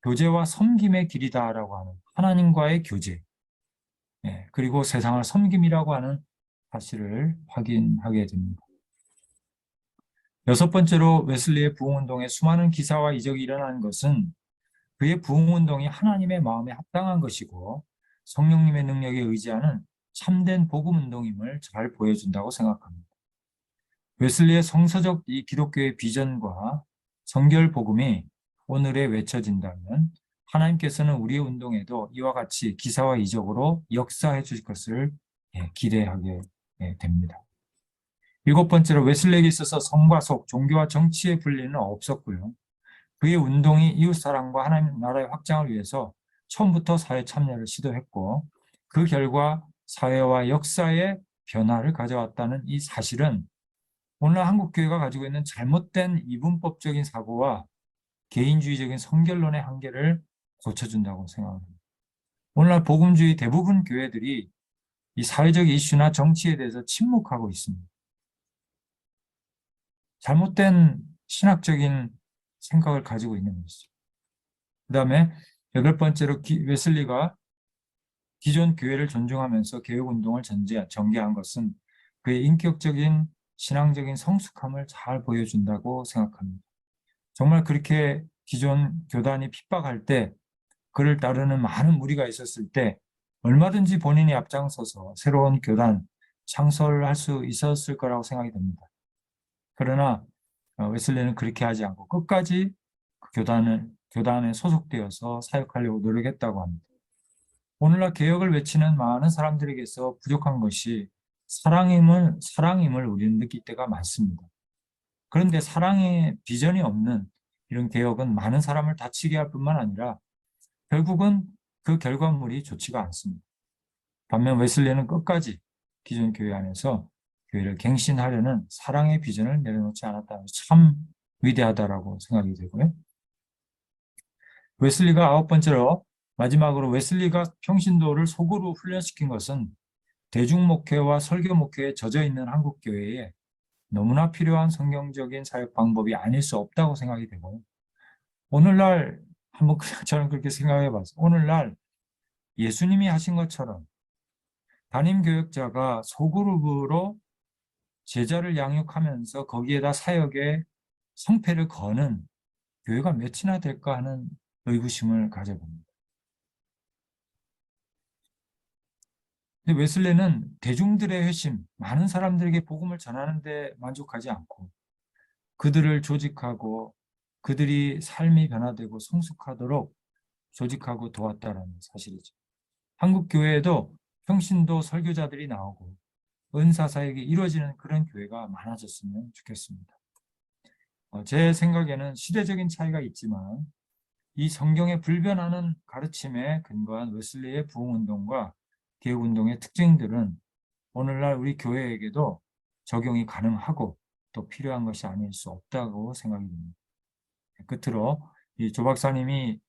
S4: 교제와 섬김의 길이다라고 하는 하나님과의 교제, 그리고 세상을 섬김이라고 하는 사실을 확인하게 됩니다. 여섯 번째로 웨슬리의 부흥운동에 수많은 기사와 이적이 일어나는 것은 그의 부흥운동이 하나님의 마음에 합당한 것이고 성령님의 능력에 의지하는 참된 복음운동임을 잘 보여준다고 생각합니다. 웨슬리의 성서적 이 기독교의 비전과 성결 복음이 오늘에 외쳐진다면 하나님께서는 우리의 운동에도 이와 같이 기사와 이적으로 역사해 주실 것을 기대하게 됩니다. 일곱 번째로 웨슬리에게 있어서 성과 속, 종교와 정치의 분리는 없었고요. 그의 운동이 이웃사랑과 하나님 나라의 확장을 위해서 처음부터 사회 참여를 시도했고 그 결과 사회와 역사의 변화를 가져왔다는 이 사실은 오늘날 한국교회가 가지고 있는 잘못된 이분법적인 사고와 개인주의적인 성결론의 한계를 고쳐준다고 생각합니다. 오늘날 복음주의 대부분 교회들이 이 사회적 이슈나 정치에 대해서 침묵하고 있습니다. 잘못된 신학적인 생각을 가지고 있는 것이죠. 그 다음에 여덟 번째로 웨슬리가 기존 교회를 존중하면서 개혁운동을 전개한 것은 그의 인격적인 신앙적인 성숙함을 잘 보여준다고 생각합니다. 정말 그렇게 기존 교단이 핍박할 때 그를 따르는 많은 무리가 있었을 때 얼마든지 본인이 앞장서서 새로운 교단 창설할 수 있었을 거라고 생각이 됩니다. 그러나 웨슬리는 그렇게 하지 않고 끝까지 그 교단에 소속되어서 사역하려고 노력했다고 합니다. 오늘날 개혁을 외치는 많은 사람들에게서 부족한 것이 사랑임을 우리는 느낄 때가 많습니다. 그런데 사랑의 비전이 없는 이런 개혁은 많은 사람을 다치게 할 뿐만 아니라 결국은 그 결과물이 좋지가 않습니다. 반면 웨슬리는 끝까지 기존 교회 안에서 교회를 갱신하려는 사랑의 비전을 내려놓지 않았다는 것이 참 위대하다라고 생각이 되고요. 웨슬리가 아홉 번째로 마지막으로 웨슬리가 평신도를 속으로 훈련시킨 것은 대중목회와 설교목회에 젖어있는 한국교회에 너무나 필요한 성경적인 사역 방법이 아닐 수 없다고 생각이 되고요. 오늘날 한번 그냥 저는 그렇게 생각해 봤어요. 오늘날 예수님이 하신 것처럼 담임교역자가 소그룹으로 제자를 양육하면서 거기에다 사역에 성패를 거는 교회가 몇이나 될까 하는 의구심을 가져봅니다. 근데 웨슬리는 대중들의 회심, 많은 사람들에게 복음을 전하는 데 만족하지 않고 그들을 조직하고 그들이 삶이 변화되고 성숙하도록 조직하고 도왔다는 사실이죠. 한국 교회에도 평신도 설교자들이 나오고 은사 사역이 이루어지는 그런 교회가 많아졌으면 좋겠습니다. 제 생각에는 시대적인 차이가 있지만 이 성경에 불변하는 가르침에 근거한 웨슬리의 부흥운동과 개혁운동의 특징들은 오늘날 우리 교회에게도 적용이 가능하고 또 필요한 것이 아닐 수 없다고 생각이 듭니다. 끝으로 이 조 박사님이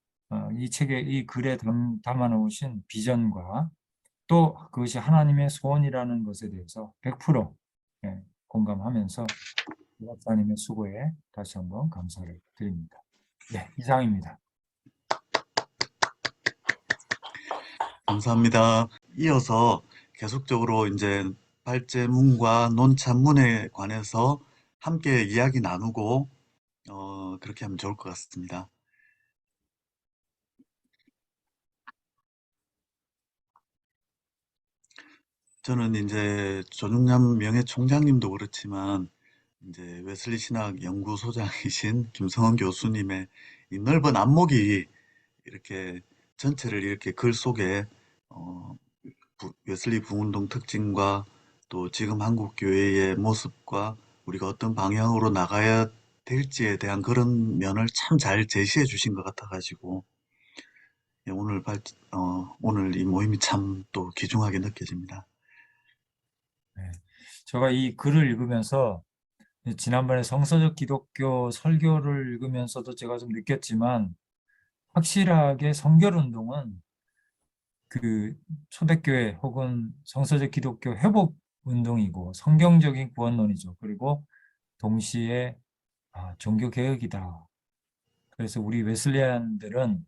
S4: 이 책에 이 글에 담아 놓으신 비전과 또 그것이 하나님의 소원이라는 것에 대해서 100% 공감하면서 조 박사님의 수고에 다시 한번 감사를 드립니다. 네, 이상입니다.
S1: 감사합니다. 이어서 계속적으로 이제 발제문과 논찬문에 관해서 함께 이야기 나누고 그렇게 하면 좋을 것 같습니다. 저는 이제 조중남 명예총장님도 그렇지만 이제 웨슬리 신학 연구소장이신 김성원 교수님의 이 넓은 안목이 이렇게 전체를 이렇게 글 속에 어, 웨슬리 부운동 특징과 또 지금 한국 교회의 모습과 우리가 어떤 방향으로 나가야 될지에 대한 그런 면을 참 잘 제시해 주신 것 같아가지고 예, 오늘 이 모임이 참 또 귀중하게 느껴집니다.
S4: 네. 제가 이 글을 읽으면서 지난번에 성서적 기독교 설교를 읽으면서도 제가 좀 느꼈지만 확실하게 성결운동은 그 초대교회 혹은 성서적 기독교 회복 운동이고 성경적인 구원론이죠. 그리고 동시에 종교 개혁이다. 그래서 우리 웨슬리안들은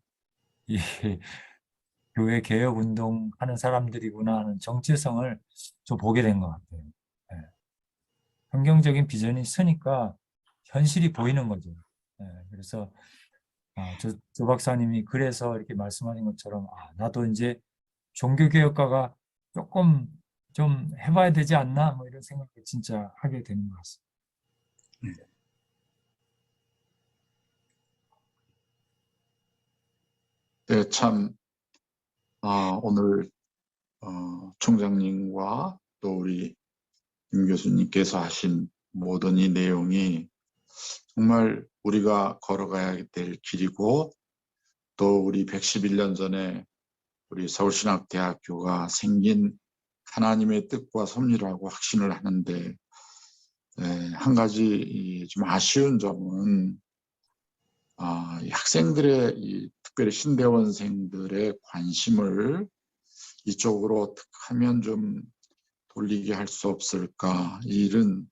S4: 이 교회 개혁 운동 하는 사람들이구나 하는 정체성을 좀 보게 된 것 같아요. 예. 성경적인 비전이 있으니까 현실이 보이는 거죠. 예. 그래서 조 박사님이 그래서 이렇게 말씀하신 것처럼 나도 이제 종교개혁가가 조금 좀 해봐야 되지 않나 뭐 이런 생각을 진짜 하게 되는 것 같습니다.
S5: 네, 참, 오늘, 총장님과 또 우리 김 교수님께서 하신 모든 이 내용이 정말 우리가 걸어가야 될 길이고 또 우리 111년 전에 우리 서울신학대학교가 생긴 하나님의 뜻과 섭리라고 확신을 하는데 한 가지 좀 아쉬운 점은 이 학생들의 특별히 신대원생들의 관심을 이쪽으로 어떻게 하면 좀 돌리게 할 수 없을까 이 일은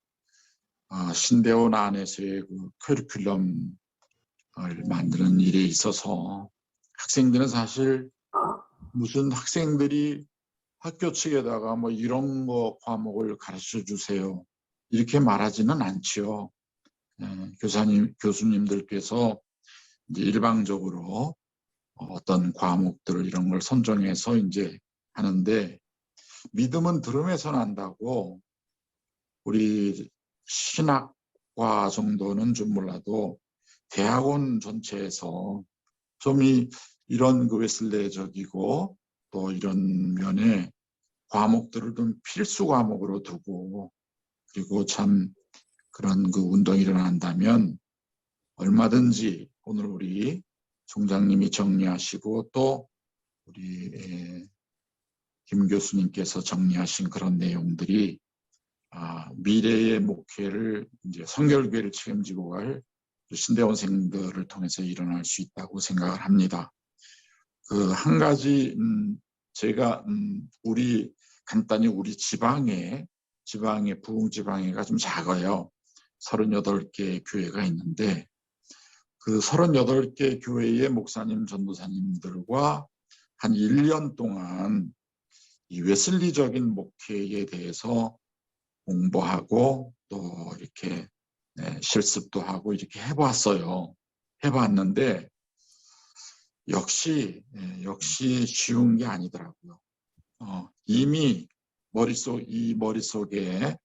S5: 신대원 안에서의 그 커리큘럼을 만드는 일에 있어서 학생들은 사실 무슨 학생들이 학교 측에다가 뭐 이런 거 과목을 가르쳐 주세요 이렇게 말하지는 않지요. 교수님들께서 이제 일방적으로 어떤 과목들을 이런 걸 선정해서 이제 하는데 믿음은 들음에서 난다고 우리 신학과 정도는 좀 몰라도 대학원 전체에서 좀 이런 그 웨슬레적이고 또 이런 면에 과목들을 좀 필수 과목으로 두고 그리고 참 그런 그 운동이 일어난다면 얼마든지 오늘 우리 총장님이 정리하시고 또 우리 김 교수님께서 정리하신 그런 내용들이 미래의 목회를 이제 성결교회를 책임지고 갈 신대원생들을 통해서 일어날 수 있다고 생각을 합니다. 그 한 가지 제가 간단히 우리 지방에 부흥 지방에가 좀 작아요. 38개 교회가 있는데 그 38개 교회의 목사님 전도사님들과 한 1년 동안 이 웨슬리적인 목회에 대해서 공부하고 또 이렇게 실습도 하고 이렇게 해봤어요. 해봤는데 역시 쉬운 게 아니더라고요. 이미 머릿속에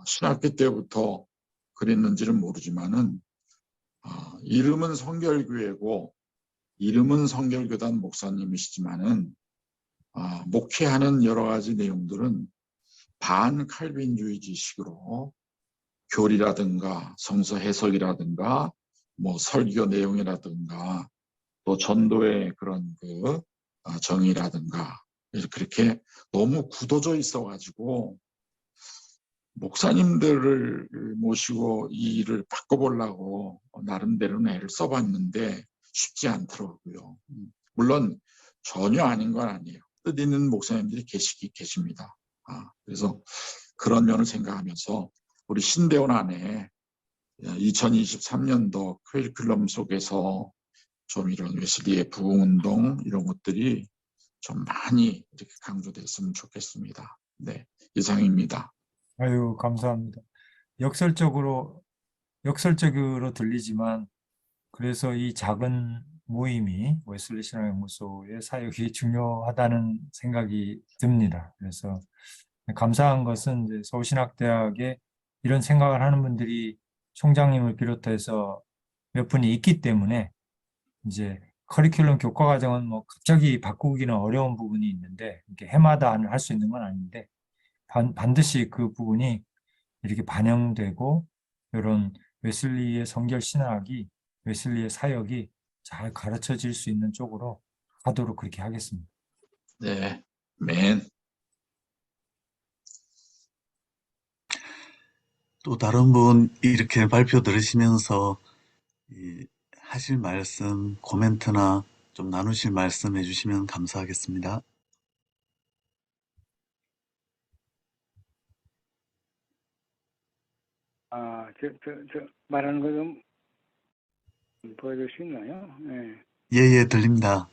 S5: 신학교 때부터 그랬는지는 모르지만은 이름은 성결교회고 이름은 성결교단 목사님이시지만은 목회하는 여러 가지 내용들은 반칼빈주의 지식으로 교리라든가 성서 해석이라든가 뭐 설교 내용이라든가 또 전도의 그런 그 정의라든가 그렇게 너무 굳어져 있어가지고 목사님들을 모시고 이 일을 바꿔보려고 나름대로는 애를 써봤는데 쉽지 않더라고요. 물론 전혀 아닌 건 아니에요. 뜻 있는 목사님들이 계십니다. 그래서 그런 면을 생각하면서 우리 신대원 안에 2023년도 커리큘럼 속에서 좀 이런 웨슬리의 부흥운동 이런 것들이 좀 많이 이렇게 강조됐으면 좋겠습니다. 네, 이상입니다.
S4: 아유, 감사합니다. 역설적으로 들리지만 그래서 이 작은 모임이 웨슬리 신학연구소의 사역이 중요하다는 생각이 듭니다. 그래서 감사한 것은 이제 서울신학대학의 이런 생각을 하는 분들이 총장님을 비롯해서 몇 분이 있기 때문에 이제 커리큘럼 교과 과정은 뭐 갑자기 바꾸기는 어려운 부분이 있는데 이렇게 해마다 할 수 있는 건 아닌데 반드시 그 부분이 이렇게 반영되고 이런 웨슬리의 성결 신학이 웨슬리의 사역이 잘 가르쳐질 수 있는 쪽으로 하도록 그렇게 하겠습니다.
S5: 네, 맨.
S1: 또 다른 분 이렇게 발표 들으시면서 하실 말씀, 코멘트나 좀 나누실 말씀 해주시면 감사하겠습니다.
S6: 말하는 거 좀 보여줄 수 있나요? 네.
S1: 예, 들립니다.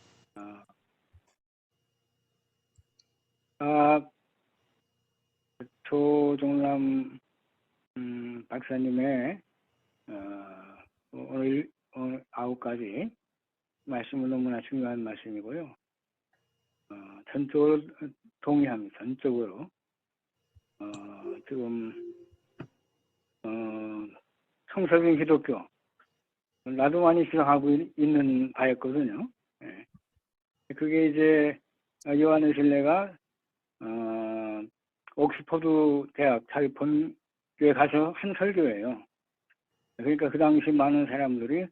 S6: 조종남 박사님의 오늘 9가지 말씀은 너무나 중요한 말씀이고요. 전적으로 동의합니다. 전적으로. 지금 성서적인 기독교 나도 많이 주장하고 있는 바였거든요. 예. 그게 이제 요한의 신뢰가 옥스퍼드 대학 자기 본교에 가서 한 설교예요. 그러니까 그 당시 많은 사람들이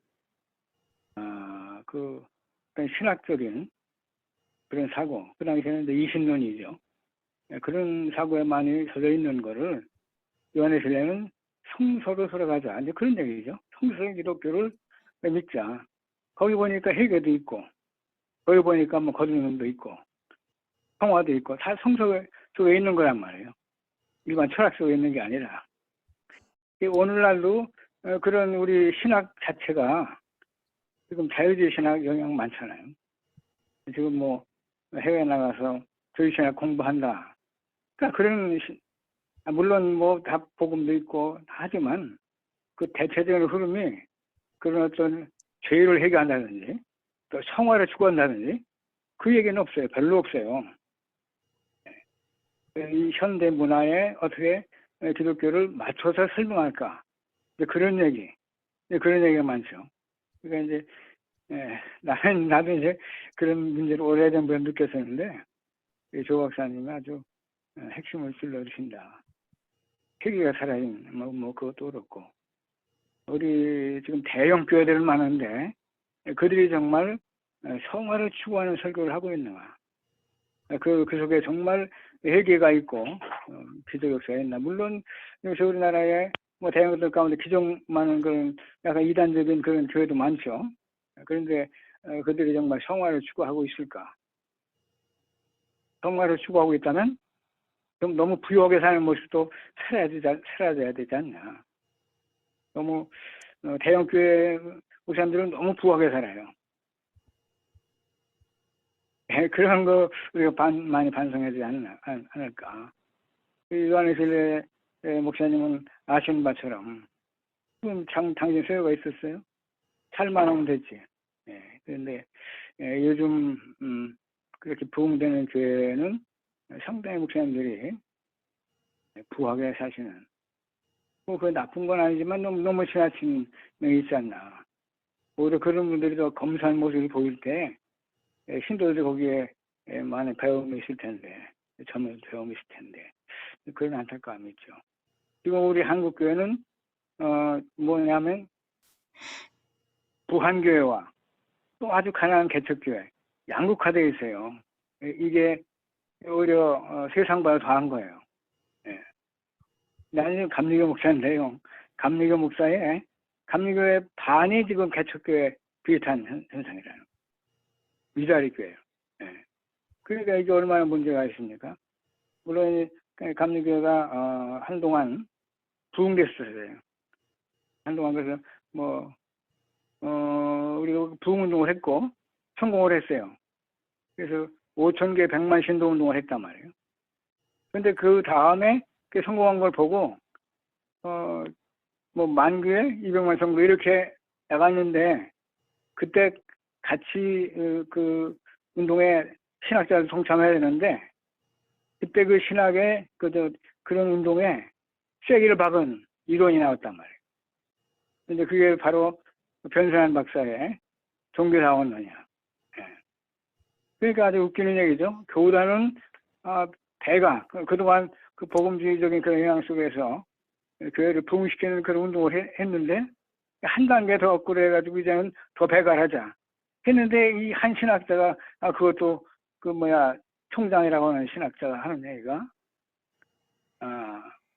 S6: 그 신학적인 그런 사고, 그 당시에는 이제 20년이죠. 그런 사고에 많이 젖어 있는 거를 요한의 신뢰는 성서로 들어가자. 이제 그런 얘기죠. 성서의 기독교를 믿자. 거기 보니까 회개도 있고, 거기 보니까 뭐 거듭남도 있고, 성화도 있고, 다 성서 속에 있는 거란 말이에요. 일반 철학 속에 있는 게 아니라. 오늘날도 그런 우리 신학 자체가 지금 자유주의 신학 영향 많잖아요. 지금 뭐 해외 나가서 자유주의 신학 공부한다. 그러니까 그런 물론 뭐 다 복음도 있고 하지만 그 대체적인 흐름이 그런 어떤 죄를 해결한다든지 또 성화를 추구한다든지 그 얘기는 없어요. 별로 없어요. 이 현대 문화에 어떻게 기독교를 맞춰서 설명할까? 그런 얘기가 많죠. 그러니까 이제 나도 이제 그런 문제를 오래전부터 느꼈었는데 조 박사님이 아주 핵심을 찔러주신다. 회개가 살아있는 뭐 그것도 그렇고 우리 지금 대형 교회들은 많은데 그들이 정말 성화를 추구하는 설교를 하고 있는가? 그 속에 정말 회개가 있고 기도 역사가 있나? 물론 요새 우리나라에 뭐 대형들 가운데 기종 많은 그런 약간 이단적인 그런 교회도 많죠. 그런데 그들이 정말 성화를 추구하고 있을까? 성화를 추구하고 있다면 좀 너무 부유하게 사는 모습도 사라져야 되지 않냐? 너무 대형 교회 목사님들은 너무 부유하게 살아요. 그런 거 우리가 많이 반성해야 되지 않을까? 요한의 신뢰 목사님은 아시는 바처럼 당신 소유가 있었어요? 살만 하면 됐지. 그런데 요즘 그렇게 부흥되는 교회는 상당히 목사님들이 부하게 사시는 그 나쁜 건 아니지만 너무 지나친 면이 있지 않나. 오히려 그런 분들이 더 검소한 모습을 보일 때 신도들이 거기에 많은 배움이 있을 텐데 전문 배움이 있을 텐데 그런 안타까움이 있죠. 지금 우리 한국 교회는 뭐냐면 부한교회와 또 아주 가난한 개척교회 양극화되어 있어요. 이게 오히려 세상보다 더한 거예요. 나는 감리교 목사인데요. 감리교 목사의 감리교회 반이 지금 개척교회 비슷한 현상이라는 위자리 교회예요. 그러니까 이게 얼마나 문제가 있습니까? 물론 감리교회가 한동안 부흥됐었어요. 한동안 그래서 우리가 부흥운동을 했고 성공을 했어요. 그래서 5,000개 100만 신도운동을 했단 말이에요. 그런데 그 다음에 그 성공한 걸 보고 뭐 10,000교회 200만 성도 이렇게 나갔는데 그때 같이 그 운동에 신학자를 동참해야 되는데 그때 그 신학의 그런 운동에 쐐기를 박은 이론이 나왔단 말이에요. 근데 그게 바로 변선한 박사의 종교사원론이야. 예. 그러니까 아주 웃기는 얘기죠. 교단은 배가 그동안 그 복음주의적인 그런 영향 속에서 교회를 부흥시키는 그런 운동을 했는데 한 단계 더 업그레이드 해가지고 이제는 더 배갈하자 했는데 이 한 신학자가 그것도 총장이라고 하는 신학자가 하는 얘기가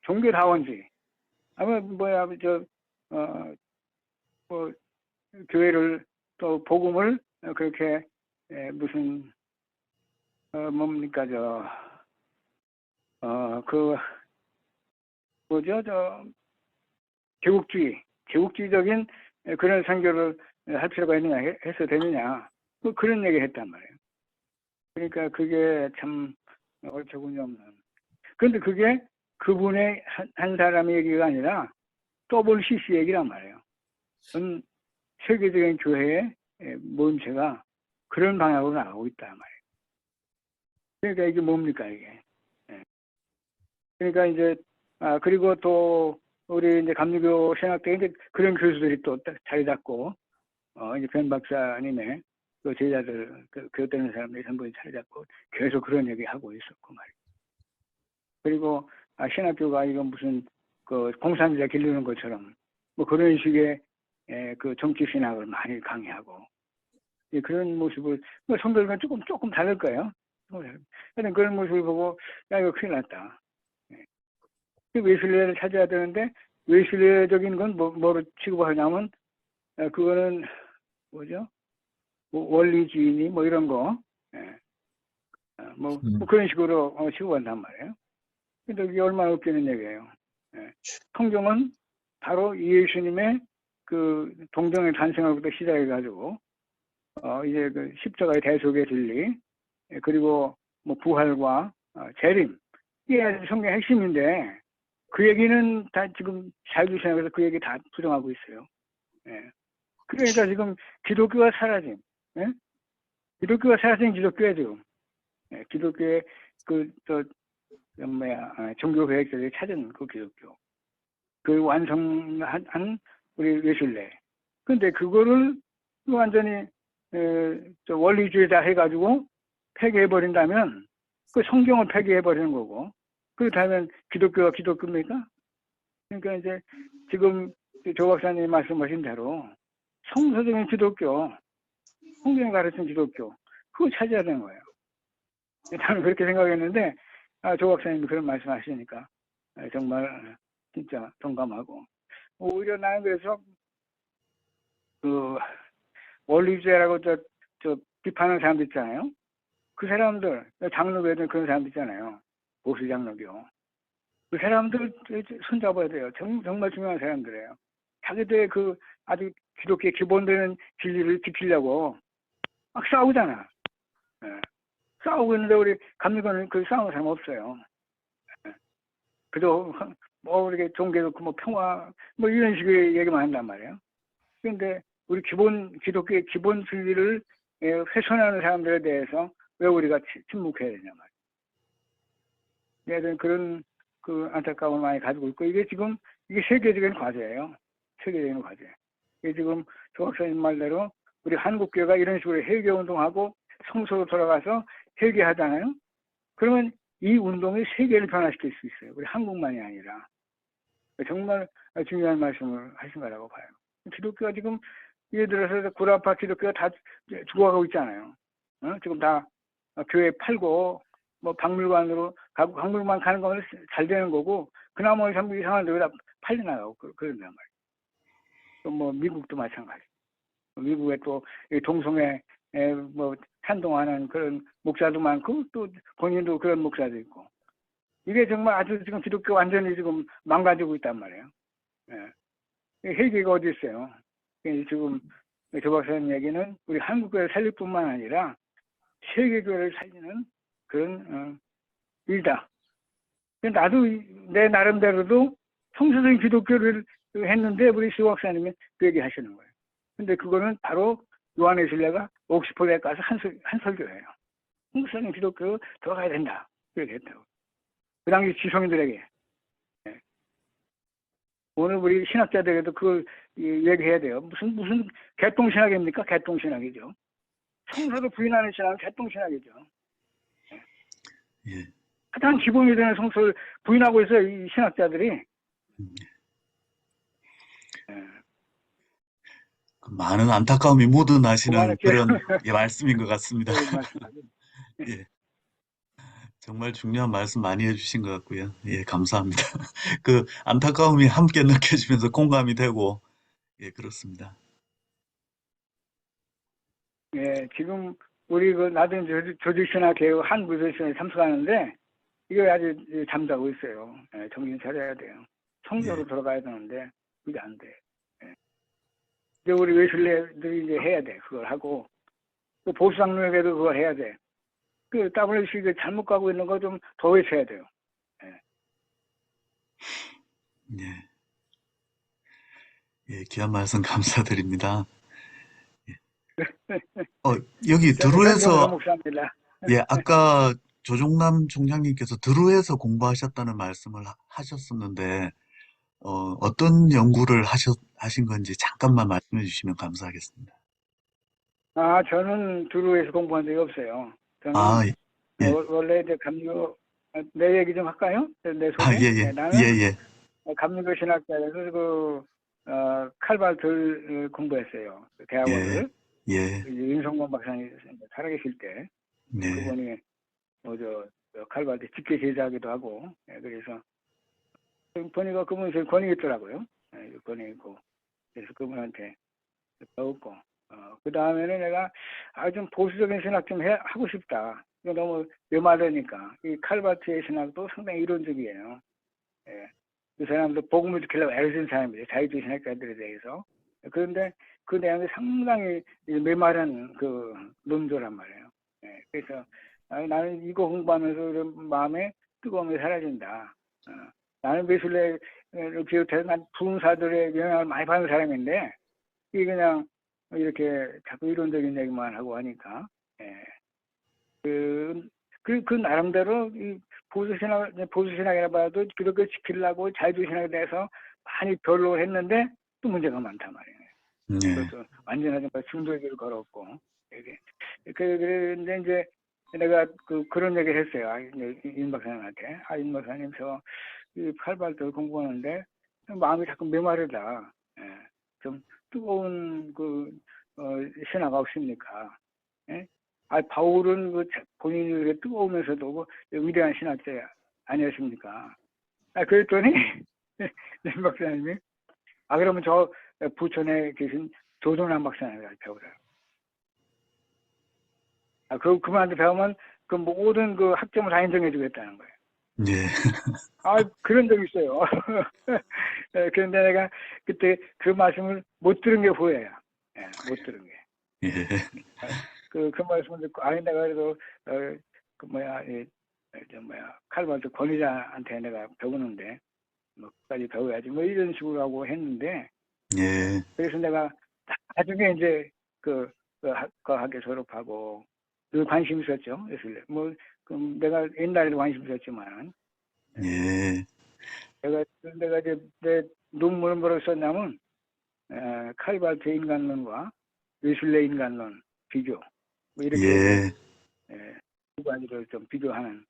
S6: 종교다원주의 교회를 또 복음을 그렇게 무슨 뭡니까 제국주의적인 그런 선교를 할 필요가 있느냐 해서 되느냐 뭐 그런 얘기 했단 말이에요. 그러니까 그게 참 어처구니 없는. 그런데 그게 그분의 한 사람의 얘기가 아니라 WCC 얘기란 말이에요. 전 세계적인 교회의 모임체가 그런 방향으로 나가고 있단 말이에요. 그러니까 이게 뭡니까 이게? 그러니까 이제 그리고 또 우리 이제 감리교 신학교에 이제 그런 교수들이 또 자리 잡고 이제 변 박사님의 그 제자들 교육되는 사람들이 전부 자리 잡고 계속 그런 얘기 하고 있었고 말이에요. 그리고 신학교가 이거 무슨 그 공산주의 기르는 것처럼 뭐 그런 식의 그 정치 신학을 많이 강의하고 그런 모습을 뭐 성도들과 조금 다를 거예요. 하여튼 그런 모습을 보고 야 이거 큰일 났다. 웨슬레를 찾아야 되는데 웨슬레적인 건 뭐로 취급하냐면 그거는 뭐죠? 뭐 원리주의니 뭐 이런 거 뭐 그런 식으로 취급한단 말이에요. 근데 이게 얼마나 웃기는 얘기예요. 성경은 바로 예수님의 그 동정의 탄생으로부터 시작해가지고 이제 그 십자가의 대속의 진리 그리고 뭐 부활과 재림 이게 성경의 핵심인데 그 얘기는 다 지금 자유주의에서 그 얘기 다 부정하고 있어요. 그러니까 지금 기독교가 사라진 기독교가 사라진 기독교예요. 기독교의 종교 계획자들이 찾은 그 기독교 그 완성한 우리 웨슬레. 근데 그거를 완전히 원리주의다 해가지고 폐기해버린다면 그 성경을 폐기해버리는 거고 그렇다면 기독교가 기독교입니까? 그러니까 이제 지금 조 박사님이 말씀하신 대로 성서적인 기독교, 성경이 가르친 기독교 그거 찾아야 되는 거예요. 나는 그렇게 생각했는데 조 박사님이 그런 말씀하시니까 정말 진짜 동감하고 오히려 나는 그래서 그 원리주의라고 저 비판하는 사람들 있잖아요. 그 사람들 장로교에는 그런 사람들 있잖아요. 보수 장로교. 그 사람들 손잡아야 돼요. 정말 중요한 사람들이에요. 자기들의 그 아주 기독교의 기본되는 진리를 지키려고 막 싸우잖아. 싸우고 있는데 우리 감리교는 그 싸우는 사람 없어요. 그저 뭐 이렇게 종교 뭐 평화 뭐 이런 식의 얘기만 한단 말이에요. 그런데 우리 기독교의 기본 진리를 훼손하는 사람들에 대해서 왜 우리가 침묵해야 되냐 말이에요. 그런 그 안타까움을 많이 가지고 있고 이게 세계적인 과제예요. 세계적인 과제. 이게 지금 조 박사님 말대로 우리 한국교회가 이런 식으로 회개 운동하고 성소로 돌아가서 회개하잖아요. 그러면 이 운동이 세계를 변화시킬 수 있어요. 우리 한국만이 아니라. 정말 중요한 말씀을 하신 거라고 봐요. 기독교가 지금 예를 들어서 구라파 기독교가 다 죽어가고 있잖아요. 지금 다 교회 팔고 뭐 박물관으로 가고 박물관 가는 거는 잘 되는 거고 그나마 전부 이상한 데다 팔려나가고 그런단 말이에요. 또 뭐 미국도 마찬가지. 미국에 또 동성애 뭐 찬동하는 그런 목사도 많고 또 본인도 그런 목사도 있고 이게 정말 아주 지금 기독교 완전히 지금 망가지고 있단 말이에요. 회개가 어디 있어요? 지금 조 박사님 얘기는 우리 한국교회 살릴 뿐만 아니라 세계교회를 살리는 그런 일이다. 나도 내 나름대로도 성서적인 기독교를 했는데 우리 조 박사님이 그 얘기 하시는 거예요. 근데 그거는 바로 요한의 신뢰가 옥스퍼드에 가서 한 설교예요. 성서적인 기독교 들어가야 된다. 그렇게 했다고. 그 당시 지성인들에게. 오늘 우리 신학자들에게도 그걸 얘기해야 돼요. 무슨 개똥신학입니까? 개똥신학이죠. 성서를 부인하는 신학은 개똥신학이죠.
S1: 예.
S6: 가장 기본이 되는 성서를 부인하고 있어요, 이 신학자들이.
S1: 그 많은 안타까움이 묻어나시는
S6: 그만할게요.
S1: 그런 예, 말씀인 것 같습니다.
S6: 네, 말씀하세요.
S1: 예. 정말 중요한 말씀 많이 해주신 것 같고요. 예, 감사합니다. 그 안타까움이 함께 느껴지면서 공감이 되고, 예, 그렇습니다.
S6: 예, 지금 우리 그 나도 조직신학 개혁 한부조직신학에 참석하는데 이거 아주 잠자고 있어요. 예, 정신 차려야 돼요. 성교로
S1: 예.
S6: 돌아가야 되는데 그게 안 돼. 예. 이제 우리 웨슬레들이 이제 해야 돼. 그걸 하고 또 보수당론에게도 그걸 해야 돼. 그 WC 잘못 가고 있는 거 좀 더 외쳐야 돼요.
S1: 예. 예, 귀한 말씀 감사드립니다. 여기
S6: 저는 현종서
S1: 드루에서,
S6: 목사입니다.
S1: 예, 아까 조종남 총장님께서 드루에서 공부하셨다는 말씀을 하셨었는데, 어떤 연구를 하신 건지 잠깐만 말씀해 주시면 감사하겠습니다.
S6: 아, 저는 두루에서 공부한 적이 없어요. 저는
S1: 아, 예.
S6: 원래 이제 감리교 내 얘기 좀 할까요? 내
S1: 아,
S6: 소개.
S1: 예, 예.
S6: 나는
S1: 예, 예.
S6: 감리교 신학자에서 칼발트를 공부했어요. 그 대학원을.
S1: 예,
S6: 윤성권 박사님 살아계실 때
S1: 네,
S6: 그분이 칼발트 직계 제자하기도 하고 그래서 보니까 그분이 제일 권위 있더라고요. 권위 있고 그래서 그분한테 배웠고 그 다음에는 내가 좀 보수적인 신학 좀 하고 싶다. 이거 너무 메마르니까 이 칼바트의 신학도 상당히 이론적이에요. 예. 그 사람도 복음을 지키려고 애를 쓴 사람이에요. 자유주의 신학자들에 대해서. 그런데 그 내용이 상당히 메마른 그 논조란 말이에요. 예. 그래서 나는 이거 공부하면서 이런 마음에 뜨거움이 사라진다. 나는 웨슬레를 비롯해서 난 부흥사들의 영향을 많이 받는 사람인데 이게 그냥 이렇게 자꾸 이론적인 얘기만 하고 하니까 예. 그 나름대로 이 보수신학이라 봐도 그렇게 지키려고 자유주의신학에 대해서 많이 별로 했는데 또 문제가 많단 말이에요.
S1: 네,
S6: 그것도 완전하게 중도의 길을 걸었고 그런데 이제 내가 그런 얘기를 했어요. 임 박사님한테. 임 박사님 이 칼발트를 공부하는데 마음이 자꾸 메마르다. 예. 좀 뜨거운 신학 없습니까? 예? 바울은 본인이 이렇게 뜨거우면서도 위대한 신학자 아니었습니까? 그랬더니 임 박사님이 그러면 저 부천에 계신 조종남 박사님을 배우래요. 그분한테 배우면 그 모든 그 학점을 다 인정해 주겠다는 거예요.
S1: 네,
S6: 그런 적이 있어요. 그런데 내가 그때 그 말씀을 못 들은 게 후회야. 못 들은 게.
S1: 예,
S6: 그 말씀을 듣고, 내가 그래도, 칼발트 권위자한테 내가 배우는데, 끝까지 배워야지, 이런 식으로 하고 했는데,
S1: 예,
S6: 그래서 내가 나중에 이제 그 학교 졸업하고, 늘 관심 있었죠. 예술에. 내가 옛날에도 관심 있었지만,
S1: 예,
S6: 내가 이제 내 논문을 뭐라고 썼냐면, 칼발트 인간론과 웨슬레 인간론 비교, 이렇게 두 가지를 좀 비교하는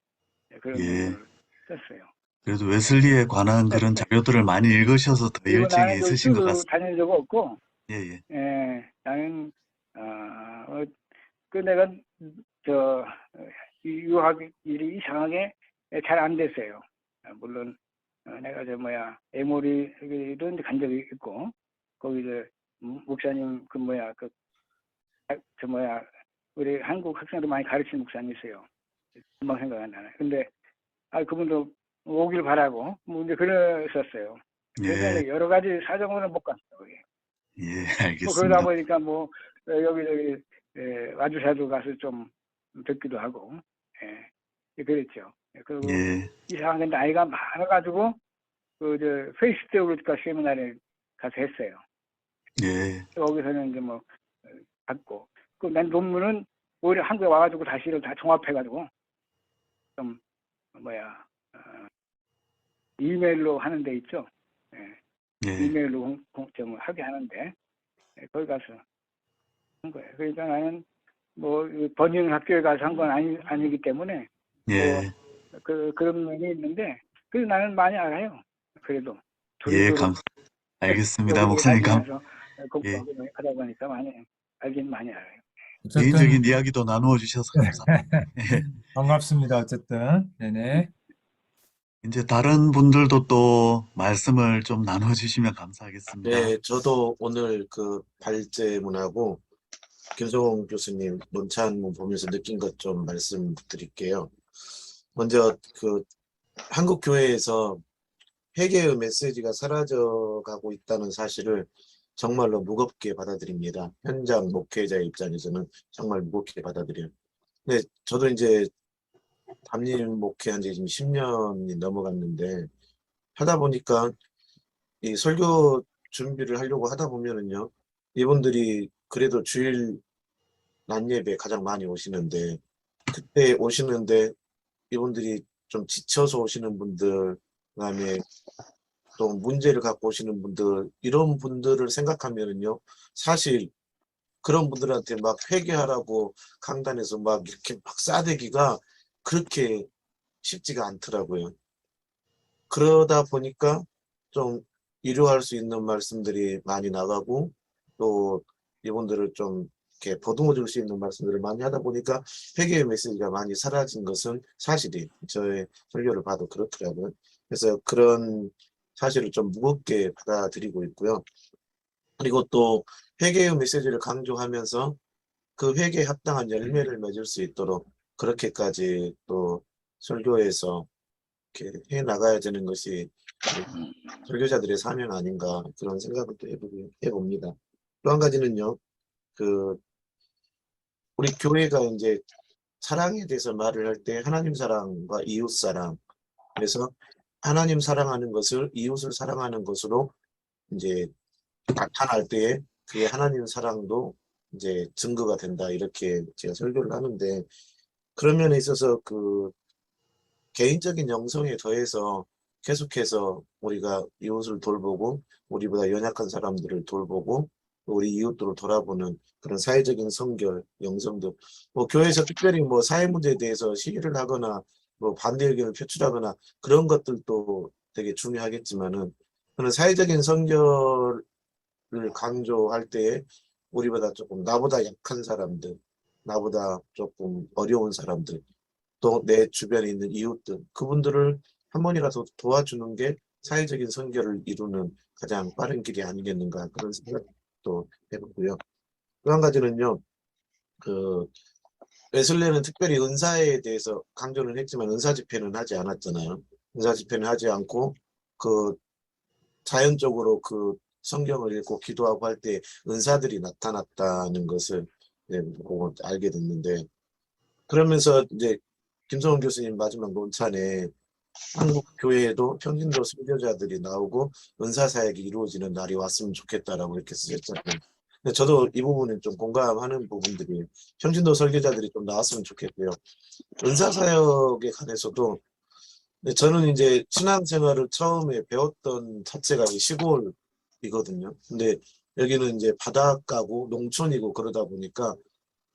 S6: 그런
S1: 예.
S6: 논문을 썼어요.
S1: 그래도 웨슬리에 관한 그런 자료들을 많이 읽으셔서 더
S6: 그리고
S1: 열정이
S6: 나는
S1: 있으신 것
S6: 쭉
S1: 같습니다.
S6: 다닌 적 없고,
S1: 예, 예,
S6: 나는 내가 유학 일이 이상하게 잘 안 됐어요. 물론 내가 에모리도 이제 간 적이 있고 거기 목사님 우리 한국 학생들 많이 가르치는 목사님 있어요. 금방 생각 안 나네. 근데 그분도 오길 바라고 이제 그랬었어요. 그래서
S1: 예,
S6: 여러 가지 사정으로 못 갔어요. 거기.
S1: 예,
S6: 그러다
S1: 알겠습니다.
S6: 보니까 여기저기 와주사도 가서 좀 듣기도 하고 그랬죠. 그리고
S1: 예,
S6: 이상하게 나이가 많아가지고 페이스 테오리티컬 세미나를 가서 했어요.
S1: 예,
S6: 거기서는 이제 받고 난 논문은 오히려 한국에 와가지고 다시 다 종합해가지고 좀 이메일로 하는 데 있죠.
S1: 예,
S6: 이메일로 좀 하게 하는데 거기 가서 한 거예요. 그러니까 나는 뭐 번영 학교에 가서 한 건 아니기 때문에 뭐
S1: 예,
S6: 그런 면이 있는데 그래도 나는 많이 알아요. 그래도
S1: 예,
S6: 두루두루
S1: 알겠습니다.
S6: 여기저기
S1: 목사님,
S6: 다니면서
S1: 예,
S6: 공부하고 하다 보니까 많이 알긴 많이 알아요.
S4: 어쨌든
S1: 개인적인 이야기도 나누어 주셔서 감사합니다. 예,
S4: 반갑습니다. 어쨌든 네네.
S1: 이제 다른 분들도 또 말씀을 좀 나눠 주시면 감사하겠습니다.
S7: 네, 저도 오늘 그 발제문하고 김성홍 교수님 논찬문 보면서 느낀 것 좀 말씀드릴게요. 먼저 그 한국 교회에서 회개의 메시지가 사라져가고 있다는 사실을 정말로 무겁게 받아들입니다. 현장 목회자의 입장에서는 정말 무겁게 받아들여요. 근데 저도 이제 담임 목회한 지 지금 10년이 넘어갔는데 하다 보니까 이 설교 준비를 하려고 하다 보면은요, 이분들이 그래도 주일 낮 예배 가장 많이 오시는데, 그때 오시는데 이분들이 좀 지쳐서 오시는 분들, 그다음에 또 문제를 갖고 오시는 분들, 이런 분들을 생각하면은요, 사실 그런 분들한테 막 회개하라고 강단에서 막 이렇게 막 싸대기가 그렇게 쉽지가 않더라고요. 그러다 보니까 좀 위로할 수 있는 말씀들이 많이 나가고 또 이분들을 좀 이렇게 보듬어 줄 수 있는 말씀들을 많이 하다 보니까 회개의 메시지가 많이 사라진 것은 사실이 저의 설교를 봐도 그렇더라고요. 그래서 그런 사실을 좀 무겁게 받아들이고 있고요. 그리고 또 회개의 메시지를 강조하면서 그 회개에 합당한 열매를 맺을 수 있도록 그렇게까지 또 설교에서 이렇게 해 나가야 되는 것이 설교자들의 사명 아닌가 그런 생각을 또 해봅니다. 또 한 가지는요, 그 우리 교회가 이제 사랑에 대해서 말을 할 때 하나님 사랑과 이웃 사랑, 그래서 하나님 사랑하는 것을 이웃을 사랑하는 것으로 이제 나타날 때에 그게 하나님 사랑도 이제 증거가 된다 이렇게 제가 설교를 하는데 그런 면에 있어서 그 개인적인 영성에 더해서 계속해서 우리가 이웃을 돌보고 우리보다 연약한 사람들을 돌보고 우리 이웃들을 돌아보는 그런 사회적인 성결, 영성도 뭐 교회에서 특별히 뭐 사회 문제에 대해서 시위를 하거나 뭐 반대 의견을 표출하거나 그런 것들도 되게 중요하겠지만은 그런 사회적인 성결을 강조할 때에 우리보다 조금 나보다 약한 사람들, 나보다 조금 어려운 사람들 또 내 주변에 있는 이웃들, 그분들을 한 번이라도 도와주는 게 사회적인 선결을 이루는 가장 빠른 길이 아니겠는가 그런 생각도 해보고요. 또 한 가지는요, 그 웨슬레는 특별히 은사에 대해서 강조를 했지만 은사 집회는 하지 않았잖아요. 은사 집회는 하지 않고 그 자연적으로 그 성경을 읽고 기도하고 할 때 은사들이 나타났다는 것을 이제 보고 알게 됐는데 그러면서 이제 김성훈 교수님 마지막 논찬에 한국 교회에도 평신도 선교자들이 나오고 은사 사역이 이루어지는 날이 왔으면 좋겠다라고 이렇게 쓰셨잖아요. 근데 저도 이 부분은 좀 공감하는 부분들이 평신도 설교자들이 좀 나왔으면 좋겠고요. 은사 사역에 관해서도 저는 이제 신앙생활을 처음에 배웠던 자체가 시골이거든요. 근데 여기는 이제 바닷가고 농촌이고 그러다 보니까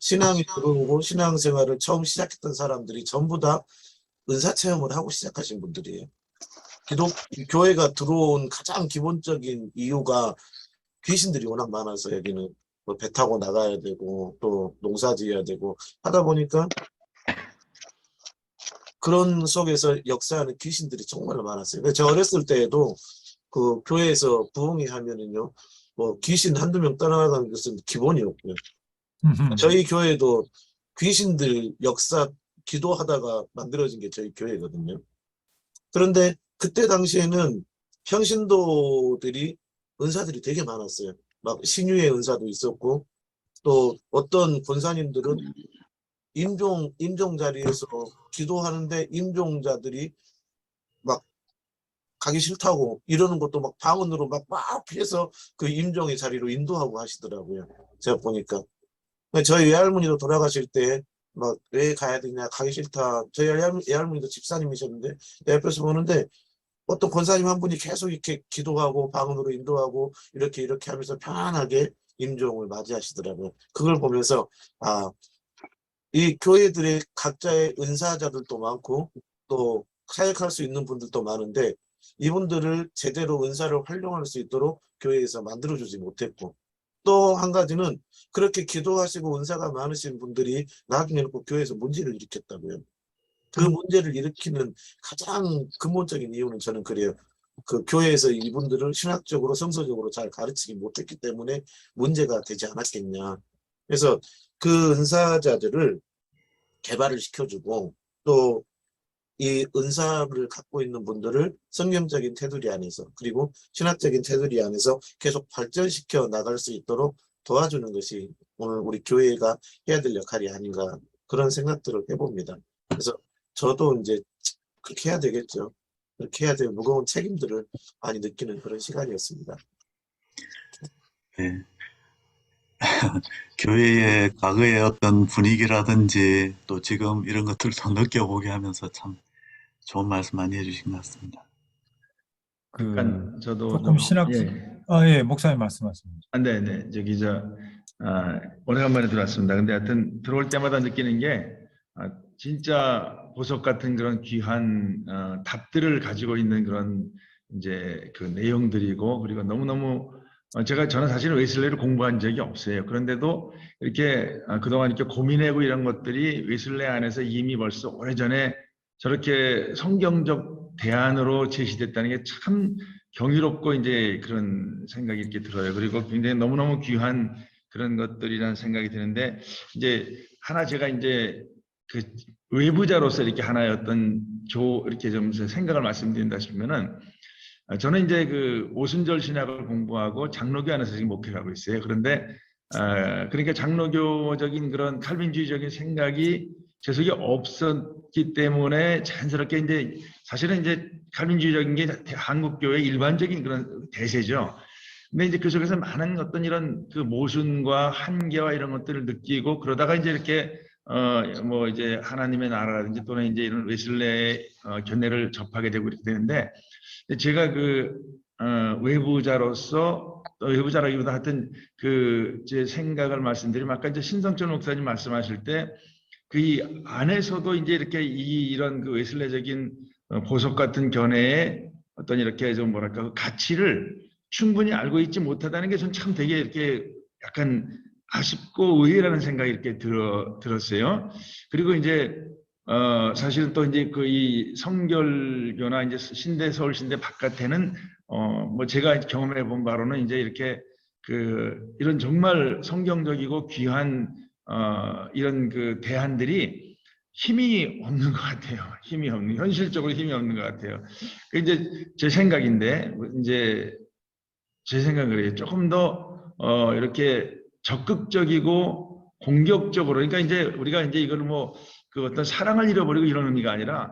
S7: 신앙이 들어오고 신앙생활을 처음 시작했던 사람들이 전부 다 은사 체험을 하고 시작하신 분들이에요. 교회가 들어온 가장 기본적인 이유가 귀신들이 워낙 많아서 여기는 뭐 배 타고 나가야 되고 또 농사 지어야 되고 하다 보니까 그런 속에서 역사하는 귀신들이 정말 많았어요. 제가 어렸을 때에도 그 교회에서 부흥회 하면은요, 뭐 귀신 한두 명 떠나가는 것은 기본이었고요. 저희 교회도 귀신들 역사 기도하다가 만들어진 게 저희 교회거든요. 그런데 그때 당시에는 평신도들이 은사들이 되게 많았어요. 막 신유의 은사도 있었고 또 어떤 권사님들은 임종 자리에서 기도하는데 임종자들이 막 가기 싫다고 이러는 것도 막 방언으로 막 피해서 그 임종의 자리로 인도하고 하시더라고요. 제가 보니까. 저희 외할머니도 돌아가실 때 막 왜 가야 되냐 가기 싫다. 저희 외할머니도 집사님이셨는데 내 옆에서 보는데 어떤 권사님 한 분이 계속 이렇게 기도하고 방언으로 인도하고 이렇게 하면서 편안하게 임종을 맞이하시더라고요. 그걸 보면서 이 교회들의 각자의 은사자들도 많고 또 사역할 수 있는 분들도 많은데 이분들을 제대로 은사를 활용할 수 있도록 교회에서 만들어주지 못했고, 또 한 가지는 그렇게 기도하시고 은사가 많으신 분들이 나중에는 꼭 교회에서 문제를 일으켰다고요. 그 문제를 일으키는 가장 근본적인 이유는 저는 그래요. 그 교회에서 이분들을 신학적으로 성서적으로 잘 가르치지 못했기 때문에 문제가 되지 않았겠냐. 그래서 그 은사자들을 개발을 시켜주고 또 이 은사를 갖고 있는 분들을 성경적인 테두리 안에서 그리고 신학적인 테두리 안에서 계속 발전시켜 나갈 수 있도록 도와주는 것이 오늘 우리 교회가 해야 될 역할이 아닌가, 그런 생각들을 해봅니다. 그래서 저도 이제 그렇게 해야 되겠죠. 그렇게 해야 될 무거운 책임들을 많이 느끼는 그런 시간이었습니다.
S1: 네. 교회의 과거의 어떤 분위기라든지 또 지금 이런 것들을 더 느껴보게 하면서 참 좋은 말씀 많이 해주신 것 같습니다.
S8: 약간 저도
S4: 조금 신학,
S8: 예.
S4: 예, 목사님 말씀하십니다.
S8: 네네. 오래간만에 들어왔습니다. 근데 하여튼 들어올 때마다 느끼는 게 진짜 보석 같은 그런 귀한 답들을 가지고 있는 그런 이제 그 내용들이고, 그리고 너무너무 저는 사실 웨슬레이를 공부한 적이 없어요. 그런데도 이렇게 그동안 이렇게 고민하고 이런 것들이 웨슬레이 안에서 이미 벌써 오래전에 저렇게 성경적 대안으로 제시됐다는 게 참 경이롭고 이제 그런 생각이 이렇게 들어요. 그리고 굉장히 너무너무 귀한 그런 것들이라는 생각이 드는데, 이제 하나 제가 이제 그 외부자로서 이렇게 하나의 어떤 이렇게 좀 생각을 말씀드린다 싶으면은, 저는 이제 그 오순절 신학을 공부하고 장로교 안에서 지금 목회하고 있어요. 그런데 그러니까 장로교적인 그런 칼빈주의적인 생각이 제 속에 없었기 때문에 자연스럽게 이제 사실은 이제 칼빈주의적인 게 한국 교회의 일반적인 그런 대세죠. 근데 이제 그 속에서 많은 어떤 이런 그 모순과 한계와 이런 것들을 느끼고, 그러다가 이제 이렇게 뭐 이제 하나님의 나라라든지 또는 이제 이런 웨슬레의 견해를 접하게 되고 이렇게 되는데, 제가 그 외부자로서, 외부자라기보다 하여튼 그 제 생각을 말씀드리면, 아까 이제 신성철 목사님 말씀하실 때 그 이 안에서도 이제 이렇게 이런 그 웨슬레적인 보석 같은 견해의 어떤 이렇게 좀 뭐랄까 그 가치를 충분히 알고 있지 못하다는 게 전 참 되게 이렇게 약간 아쉽고 의외라는 생각이 이렇게 들었어요. 그리고 이제 사실은 또 이제 그 이 성결교나 이제 신대 서울신대 바깥에는 뭐 제가 경험해 본 바로는 이제 이렇게 그 이런 정말 성경적이고 귀한 이런 그 대안들이 힘이 없는 것 같아요. 힘이 없는, 현실적으로 힘이 없는 것 같아요. 그 이제 제 생각인데, 이제 제 생각은 그래요. 조금 더 이렇게 적극적이고 공격적으로, 그러니까 이제 우리가 이제 이걸 뭐 그 어떤 사랑을 잃어버리고 이런 의미가 아니라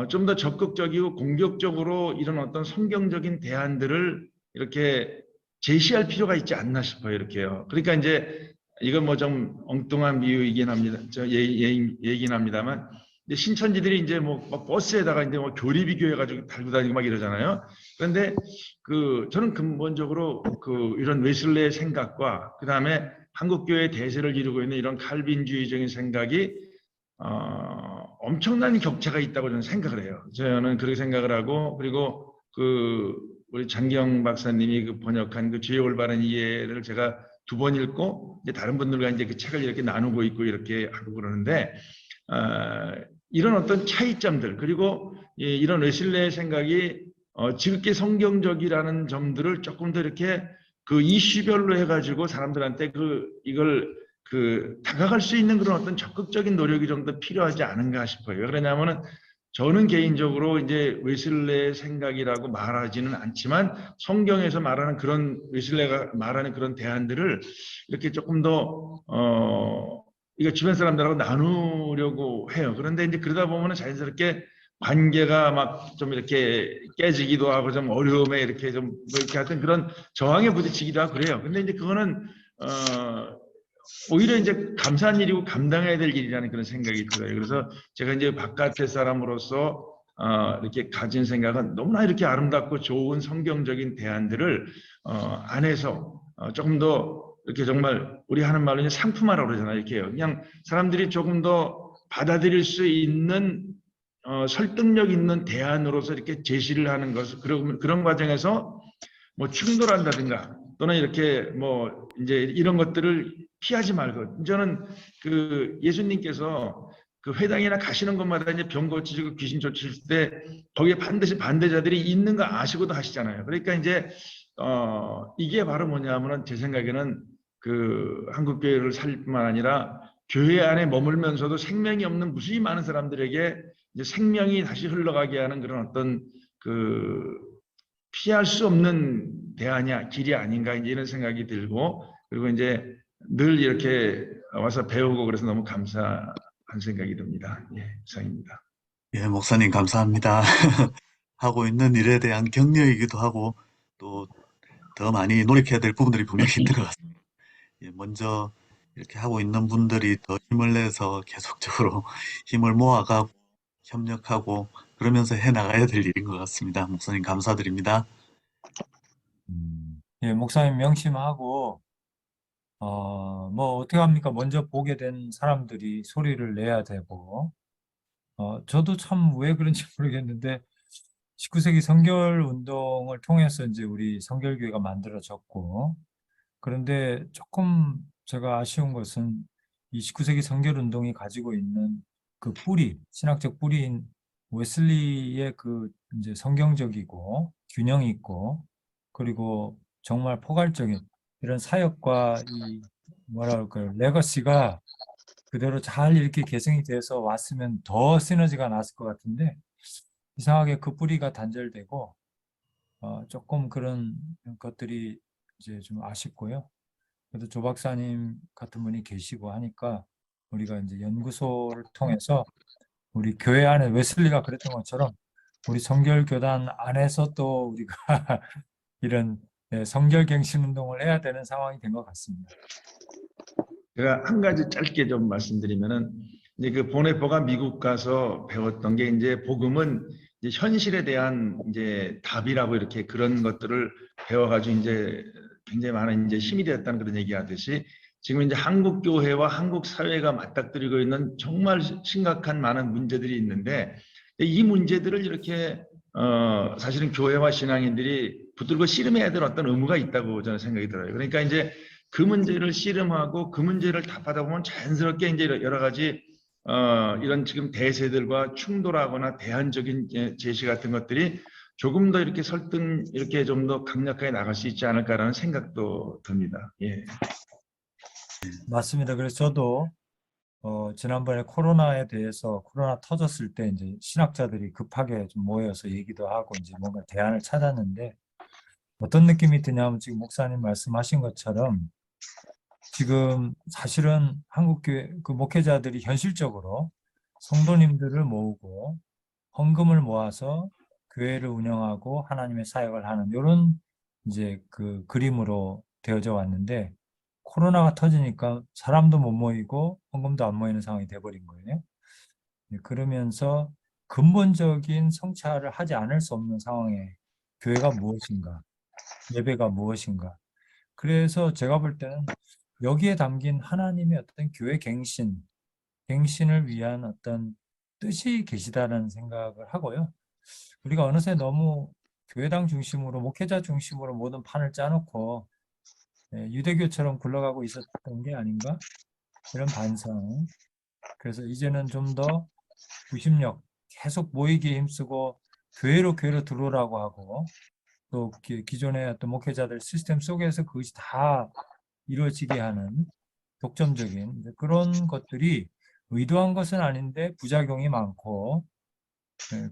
S8: 좀 더 적극적이고 공격적으로 이런 어떤 성경적인 대안들을 이렇게 제시할 필요가 있지 않나 싶어요. 이렇게요. 그러니까 이제 이건 뭐 좀 엉뚱한 비유이긴 합니다. 얘기긴 합니다만, 이제 신천지들이 이제 뭐 버스에다가 이제 뭐 교리비 교해가지고 달고 다니고 막 이러잖아요. 그런데 그 저는 근본적으로 그 이런 웨슬레의 생각과 그 다음에 한국 교회의 대세를 이루고 있는 이런 칼빈주의적인 생각이 엄청난 격차가 있다고 저는 생각을 해요. 저는 그렇게 생각을 하고, 그리고 그 우리 장경 박사님이 그 번역한 그 죄의 올바른 이해를 제가 2번 읽고 이제 다른 분들과 이제 그 책을 이렇게 나누고 있고 이렇게 하고 그러는데, 이런 어떤 차이점들, 그리고 이런 웨슬레의 생각이 지극히 성경적이라는 점들을 조금 더 이렇게 그 이슈별로 해가지고 사람들한테 이걸 다가갈 수 있는 그런 어떤 적극적인 노력이 좀 더 필요하지 않은가 싶어요. 왜 그러냐면은 저는 개인적으로 이제 웨슬레의 생각이라고 말하지는 않지만 성경에서 말하는 그런 웨슬레가 말하는 그런 대안들을 이렇게 조금 더 이거 주변 사람들하고 나누려고 해요. 그런데 이제 그러다 보면은 자연스럽게 관계가 막 좀 이렇게 깨지기도 하고 좀 어려움에 이렇게 좀 뭐 이렇게 하여튼 그런 저항에 부딪히기도 하고 그래요. 근데 이제 그거는 오히려 이제 감사한 일이고 감당해야 될 일이라는 그런 생각이 들어요. 그래서 제가 이제 바깥의 사람으로서 이렇게 가진 생각은 너무나 이렇게 아름답고 좋은 성경적인 대안들을 안에서 조금 더 이렇게 정말 우리 하는 말로 이제 상품화라고 그러잖아요. 이렇게요. 그냥 사람들이 조금 더 받아들일 수 있는 설득력 있는 대안으로서 이렇게 제시를 하는 것을 그런 과정에서 뭐 충돌한다든가 또는 이렇게 뭐 이제 이런 것들을 피하지 말고 저는 그 예수님께서 그 회당이나 가시는 곳마다 이제 병 고치시고 귀신 쫓으실 때 거기에 반드시 반대자들이 있는 거 아시고도 하시잖아요. 그러니까 이제 이게 바로 뭐냐면은 제 생각에는 그 한국 교회를 살릴 뿐만 아니라 교회 안에 머물면서도 생명이 없는 무수히 많은 사람들에게 이제 생명이 다시 흘러가게 하는 그런 어떤 그 피할 수 없는 길이 아닌가 이제 이런 생각이 들고 그리고 이제 늘 이렇게 와서 배우고 그래서 너무 감사한 생각이 듭니다. 예, 이상입니다.
S1: 예, 목사님 감사합니다. 하고 있는 일에 대한 격려이기도 하고 또 더 많이 노력해야 될 부분들이 분명히 있는 것 같습니다. 예, 먼저 이렇게 하고 있는 분들이 더 힘을 내서 계속적으로 힘을 모아가고 협력하고 그러면서 해나가야 될 일인 것 같습니다. 목사님 감사드립니다.
S4: 예, 목사님 명심하고 뭐 어떻게 합니까? 먼저 보게 된 사람들이 소리를 내야 되고 저도 참 왜 그런지 모르겠는데 19세기 성결 운동을 통해서 이제 우리 성결교회가 만들어졌고 그런데 조금 제가 아쉬운 것은 이 19세기 성결 운동이 가지고 있는 그 뿌리, 신학적 뿌리인 웨슬리의 그 이제 성경적이고 균형 있고 그리고 정말 포괄적인 이런 사역과 이 뭐라 그럴까요? 레거시가 그대로 잘 이렇게 개성이 돼서 왔으면 더 시너지가 났을 것 같은데 이상하게 그 뿌리가 단절되고 조금 그런 것들이 이제 좀 아쉽고요. 그래도 조 박사님 같은 분이 계시고 하니까 우리가 이제 연구소를 통해서 우리 교회 안에 웨슬리가 그랬던 것처럼 우리 성결교단 안에서 또 우리가 이런 성결갱신 운동을 해야 되는 상황이 된 것 같습니다.
S8: 제가 한 가지 짧게 좀 말씀드리면은 이제 그 보네포가 미국 가서 배웠던 게 이제 복음은 이제 현실에 대한 이제 답이라고 이렇게 그런 것들을 배워가지고 이제 굉장히 많은 이제 힘이 되었다는 그런 얘기하듯이 지금 이제 한국 교회와 한국 사회가 맞닥뜨리고 있는 정말 심각한 많은 문제들이 있는데 이 문제들을 이렇게 사실은 교회와 신앙인들이 붙들고 씨름해야 될 어떤 의무가 있다고 저는 생각이 들어요. 그러니까 이제 그 문제를 씨름하고 그 문제를 답하다 보면 자연스럽게 이제 여러 가지 이런 지금 대세들과 충돌하거나 대안적인 제시 같은 것들이 조금 더 이렇게 설득 이렇게 좀 더 강력하게 나갈 수 있지 않을까라는 생각도 듭니다. 예.
S4: 맞습니다. 그래서 저도 지난번에 코로나에 대해서 코로나 터졌을 때 이제 신학자들이 급하게 좀 모여서 얘기도 하고 이제 뭔가 대안을 찾았는데 어떤 느낌이 드냐면 지금 목사님 말씀하신 것처럼 지금 사실은 한국교회 그 목회자들이 현실적으로 성도님들을 모으고 헌금을 모아서 교회를 운영하고 하나님의 사역을 하는 이런 이제 그 그림으로 되어져 왔는데 코로나가 터지니까 사람도 못 모이고 헌금도 안 모이는 상황이 돼버린 거예요. 그러면서 근본적인 성찰을 하지 않을 수 없는 상황에 교회가 무엇인가, 예배가 무엇인가. 그래서 제가 볼 때는 여기에 담긴 하나님의 어떤 교회 갱신을 위한 어떤 뜻이 계시다는 생각을 하고요. 우리가 어느새 너무 교회당 중심으로 목회자 중심으로 모든 판을 짜놓고 유대교처럼 굴러가고 있었던 게 아닌가 이런 반성. 그래서 이제는 좀 더 구심력 계속 모이기에 힘쓰고 교회로 들어오라고 하고 또 기존의 어떤 목회자들 시스템 속에서 그것이 다 이루어지게 하는 독점적인 그런 것들이 의도한 것은 아닌데 부작용이 많고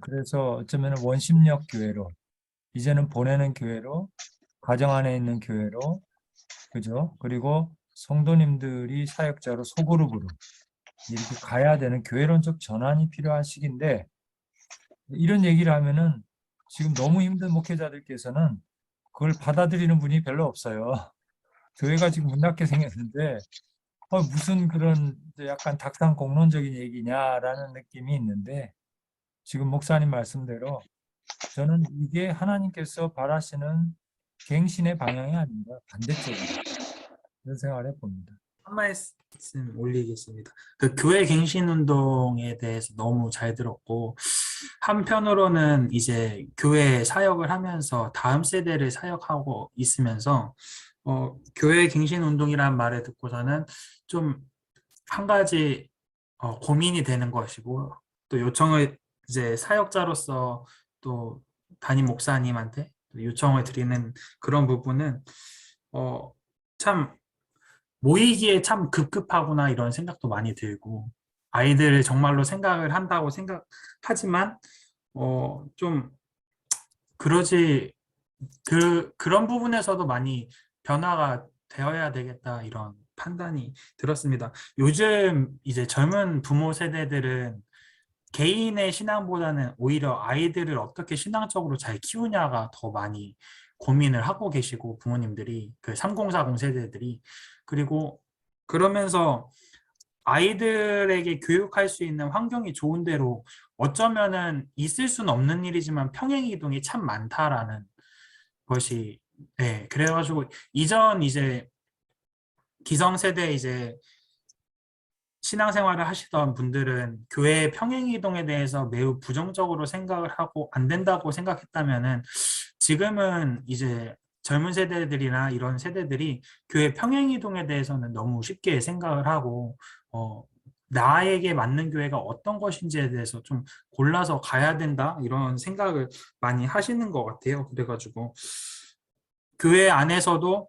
S4: 그래서 어쩌면 원심력 교회로 이제는 보내는 교회로 가정 안에 있는 교회로 그죠? 그리고 성도님들이 사역자로 소그룹으로 이렇게 가야 되는 교회론적 전환이 필요한 시기인데 이런 얘기를 하면은 지금 너무 힘든 목회자들께서는 그걸 받아들이는 분이 별로 없어요. 교회가 지금 문 닫게 생겼는데 무슨 그런 약간 닥상 공론적인 얘기냐라는 느낌이 있는데 지금 목사님 말씀대로 저는 이게 하나님께서 바라시는 갱신의 방향이 아닌가, 반대쪽이다. 이런 생각을 해봅니다.
S9: 한 말씀 올리겠습니다. 그 교회 갱신 운동에 대해서 너무 잘 들었고, 한편으로는 이제 교회 사역을 하면서 다음 세대를 사역하고 있으면서 교회 갱신 운동이라는 말을 듣고서는 좀 한 가지 고민이 되는 것이고, 또 요청을 이제 사역자로서 또 담임 목사님한테 요청을 드리는 그런 부분은 참 모이기에 참 급급하구나 이런 생각도 많이 들고, 아이들을 정말로 생각을 한다고 생각하지만 좀 그러지 그런 부분에서도 많이 변화가 되어야 되겠다 이런 판단이 들었습니다. 요즘 이제 젊은 부모 세대들은 개인의 신앙보다는 오히려 아이들을 어떻게 신앙적으로 잘 키우냐가 더 많이 고민을 하고 계시고, 부모님들이 그 3040 세대들이. 그리고 그러면서 아이들에게 교육할 수 있는 환경이 좋은 대로 어쩌면은 있을 수는 없는 일이지만 평행 이동이 참 많다라는 것이, 네, 그래가지고 이전 이제 기성세대 이제 신앙생활을 하시던 분들은 교회의 평행이동에 대해서 매우 부정적으로 생각을 하고 안 된다고 생각했다면은, 지금은 이제 젊은 세대들이나 이런 세대들이 교회 평행이동에 대해서는 너무 쉽게 생각을 하고 나에게 맞는 교회가 어떤 것인지에 대해서 좀 골라서 가야 된다 이런 생각을 많이 하시는 것 같아요. 그래가지고 교회 안에서도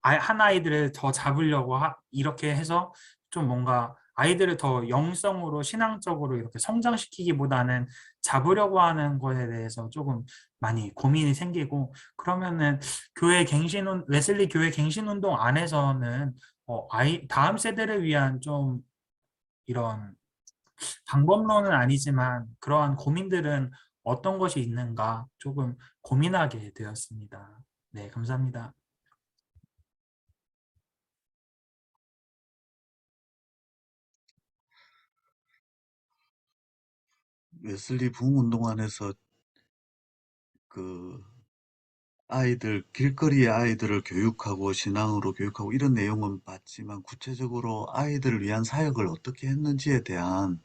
S9: 한 아이들을 더 잡으려고 이렇게 해서 좀 뭔가 아이들을 더 영성으로 신앙적으로 이렇게 성장시키기보다는 잡으려고 하는 거에 대해서 조금 많이 고민이 생기고, 그러면은 웨슬리 교회 갱신운동 안에서는 다음 세대를 위한 좀 이런 방법론은 아니지만 그러한 고민들은 어떤 것이 있는가 조금 고민하게 되었습니다. 네, 감사합니다.
S1: 웨슬리 부흥운동 안에서 그 아이들, 길거리의 아이들을 교육하고 신앙으로 교육하고 이런 내용은 봤지만 구체적으로 아이들을 위한 사역을 어떻게 했는지에 대한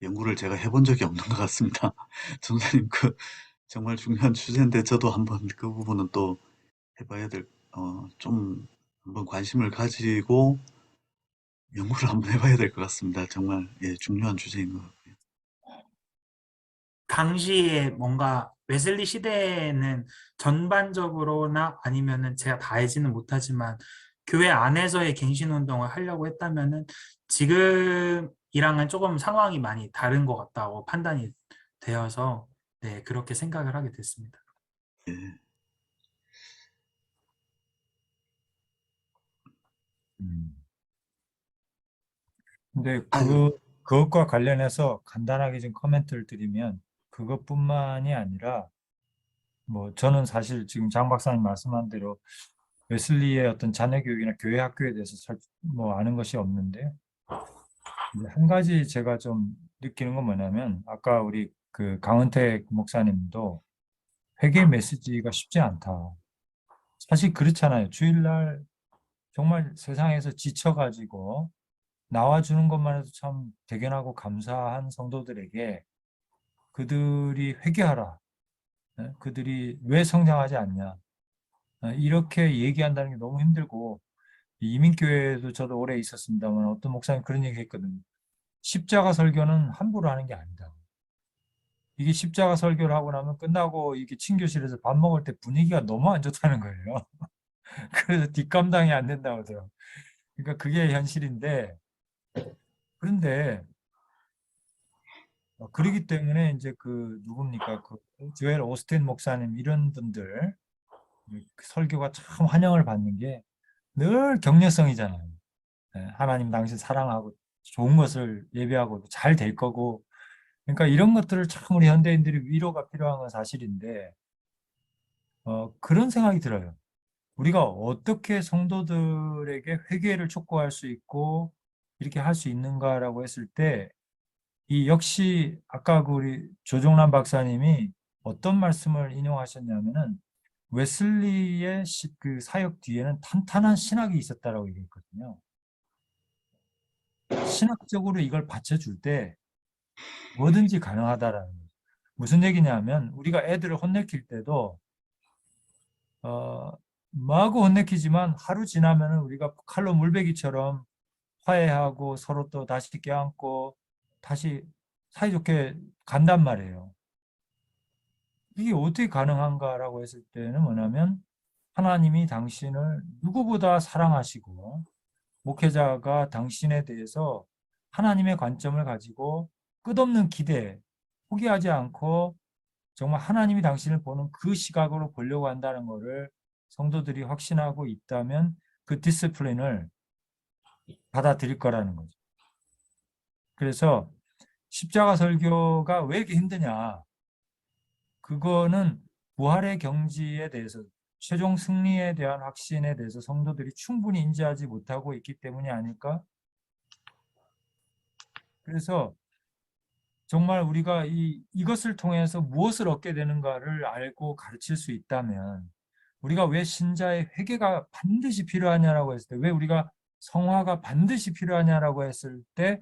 S1: 연구를 제가 해본 적이 없는 것 같습니다. 전사님, 정말 중요한 주제인데 저도 한번 그 부분은 또 해봐야 좀 한번 관심을 가지고 연구를 한번 해봐야 될 것 같습니다. 정말, 예, 중요한 주제인 것 같고요.
S9: 당시에 뭔가 웨슬리 시대에는 전반적으로나 아니면은 제가 다 알지는 못하지만 교회 안에서의 갱신 운동을 하려고 했다면은 지금이랑은 조금 상황이 많이 다른 것 같다고 판단이 되어서, 네, 그렇게 생각을 하게 됐습니다.
S1: 예.
S4: 근데
S1: 아유,
S4: 그것과 관련해서 간단하게 좀 코멘트를 드리면, 그것뿐만이 아니라 뭐 저는 사실 지금 장 박사님 말씀한 대로 웨슬리의 어떤 자녀 교육이나 교회 학교에 대해서 뭐 아는 것이 없는데, 이제 한 가지 제가 좀 느끼는 건 뭐냐면, 아까 우리 그 강은택 목사님도 회개 메시지가 쉽지 않다. 사실 그렇잖아요. 주일날 정말 세상에서 지쳐가지고 나와주는 것만 해도 참 대견하고 감사한 성도들에게 그들이 회개하라, 그들이 왜 성장하지 않냐, 이렇게 얘기한다는 게 너무 힘들고, 이민교회도 저도 오래 있었습니다만 어떤 목사님 그런 얘기 했거든요. 십자가 설교는 함부로 하는 게 아니다. 이게 십자가 설교를 하고 나면 끝나고 이게 친교실에서 밥 먹을 때 분위기가 너무 안 좋다는 거예요. 그래서 뒷감당이 안 된다고 하더라고요. 그러니까 그게 현실인데, 그런데 그러기 때문에 이제 그 누굽니까, 그 조엘 오스틴 목사님 이런 분들 그 설교가 참 환영을 받는 게 늘 격려성이잖아요. 하나님 당신 사랑하고 좋은 것을 예배하고 잘 될 거고, 그러니까 이런 것들을 참 우리 현대인들이 위로가 필요한 건 사실인데, 그런 생각이 들어요. 우리가 어떻게 성도들에게 회개를 촉구할 수 있고 이렇게 할 수 있는가라고 했을 때, 이 역시 아까 그 우리 조종란 박사님이 어떤 말씀을 인용하셨냐면은 웨슬리의 그 사역 뒤에는 탄탄한 신학이 있었다라고 얘기했거든요. 신학적으로 이걸 받쳐줄 때 뭐든지 가능하다라는 거죠. 무슨 얘기냐면 우리가 애들을 혼내킬 때도 마구 혼내키지만 하루 지나면은 우리가 칼로 물베기처럼 화해하고 서로 또 다시 껴안고 다시 사이좋게 간단 말이에요. 이게 어떻게 가능한가라고 했을 때는 뭐냐면 하나님이 당신을 누구보다 사랑하시고 목회자가 당신에 대해서 하나님의 관점을 가지고 끝없는 기대, 포기하지 않고 정말 하나님이 당신을 보는 그 시각으로 보려고 한다는 것을 성도들이 확신하고 있다면 그 디스플린을 받아들일 거라는 거죠. 그래서 십자가 설교가 왜 이렇게 힘드냐? 그거는 부활의 경지에 대해서 최종 승리에 대한 확신에 대해서 성도들이 충분히 인지하지 못하고 있기 때문이 아닐까? 그래서 정말 우리가 이것을 통해서 무엇을 얻게 되는가를 알고 가르칠 수 있다면 우리가 왜 신자의 회개가 반드시 필요하냐라고 했을 때 왜 우리가 성화가 반드시 필요하냐라고 했을 때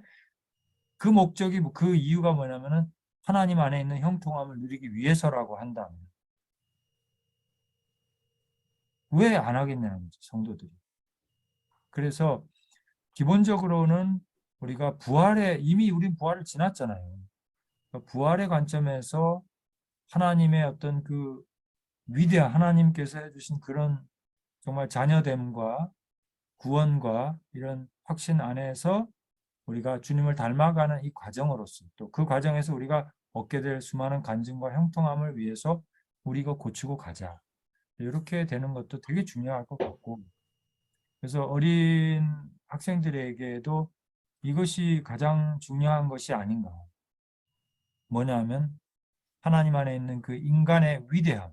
S4: 그 목적이 그 이유가 뭐냐면은 하나님 안에 있는 형통함을 누리기 위해서라고 한다면 왜 안 하겠냐는 거죠, 성도들이. 그래서 기본적으로는 우리가 이미 우린 부활을 지났잖아요. 부활의 관점에서 하나님의 어떤 그 위대한 하나님께서 해주신 그런 정말 자녀됨과 구원과 이런 확신 안에서 우리가 주님을 닮아가는 이 과정으로서 또 그 과정에서 우리가 얻게 될 수많은 간증과 형통함을 위해서 우리가 고치고 가자. 이렇게 되는 것도 되게 중요할 것 같고 그래서 어린 학생들에게도 이것이 가장 중요한 것이 아닌가. 뭐냐면 하나님 안에 있는 그 인간의 위대함.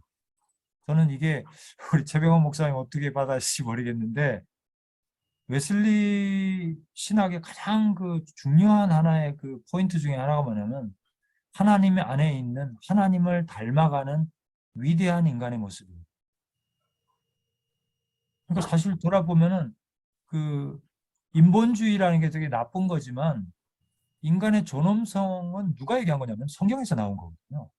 S4: 저는 이게 우리 최병원 목사님 어떻게 받아들일지 모르겠는데 웨슬리 신학의 가장 그 중요한 하나의 그 포인트 중에 하나가 뭐냐면 하나님 안에 있는 하나님을 닮아가는 위대한 인간의 모습이에요. 그러니까 사실 돌아보면은 그 인본주의라는 게 되게 나쁜 거지만 인간의 존엄성은 누가 얘기한 거냐면 성경에서 나온 거거든요.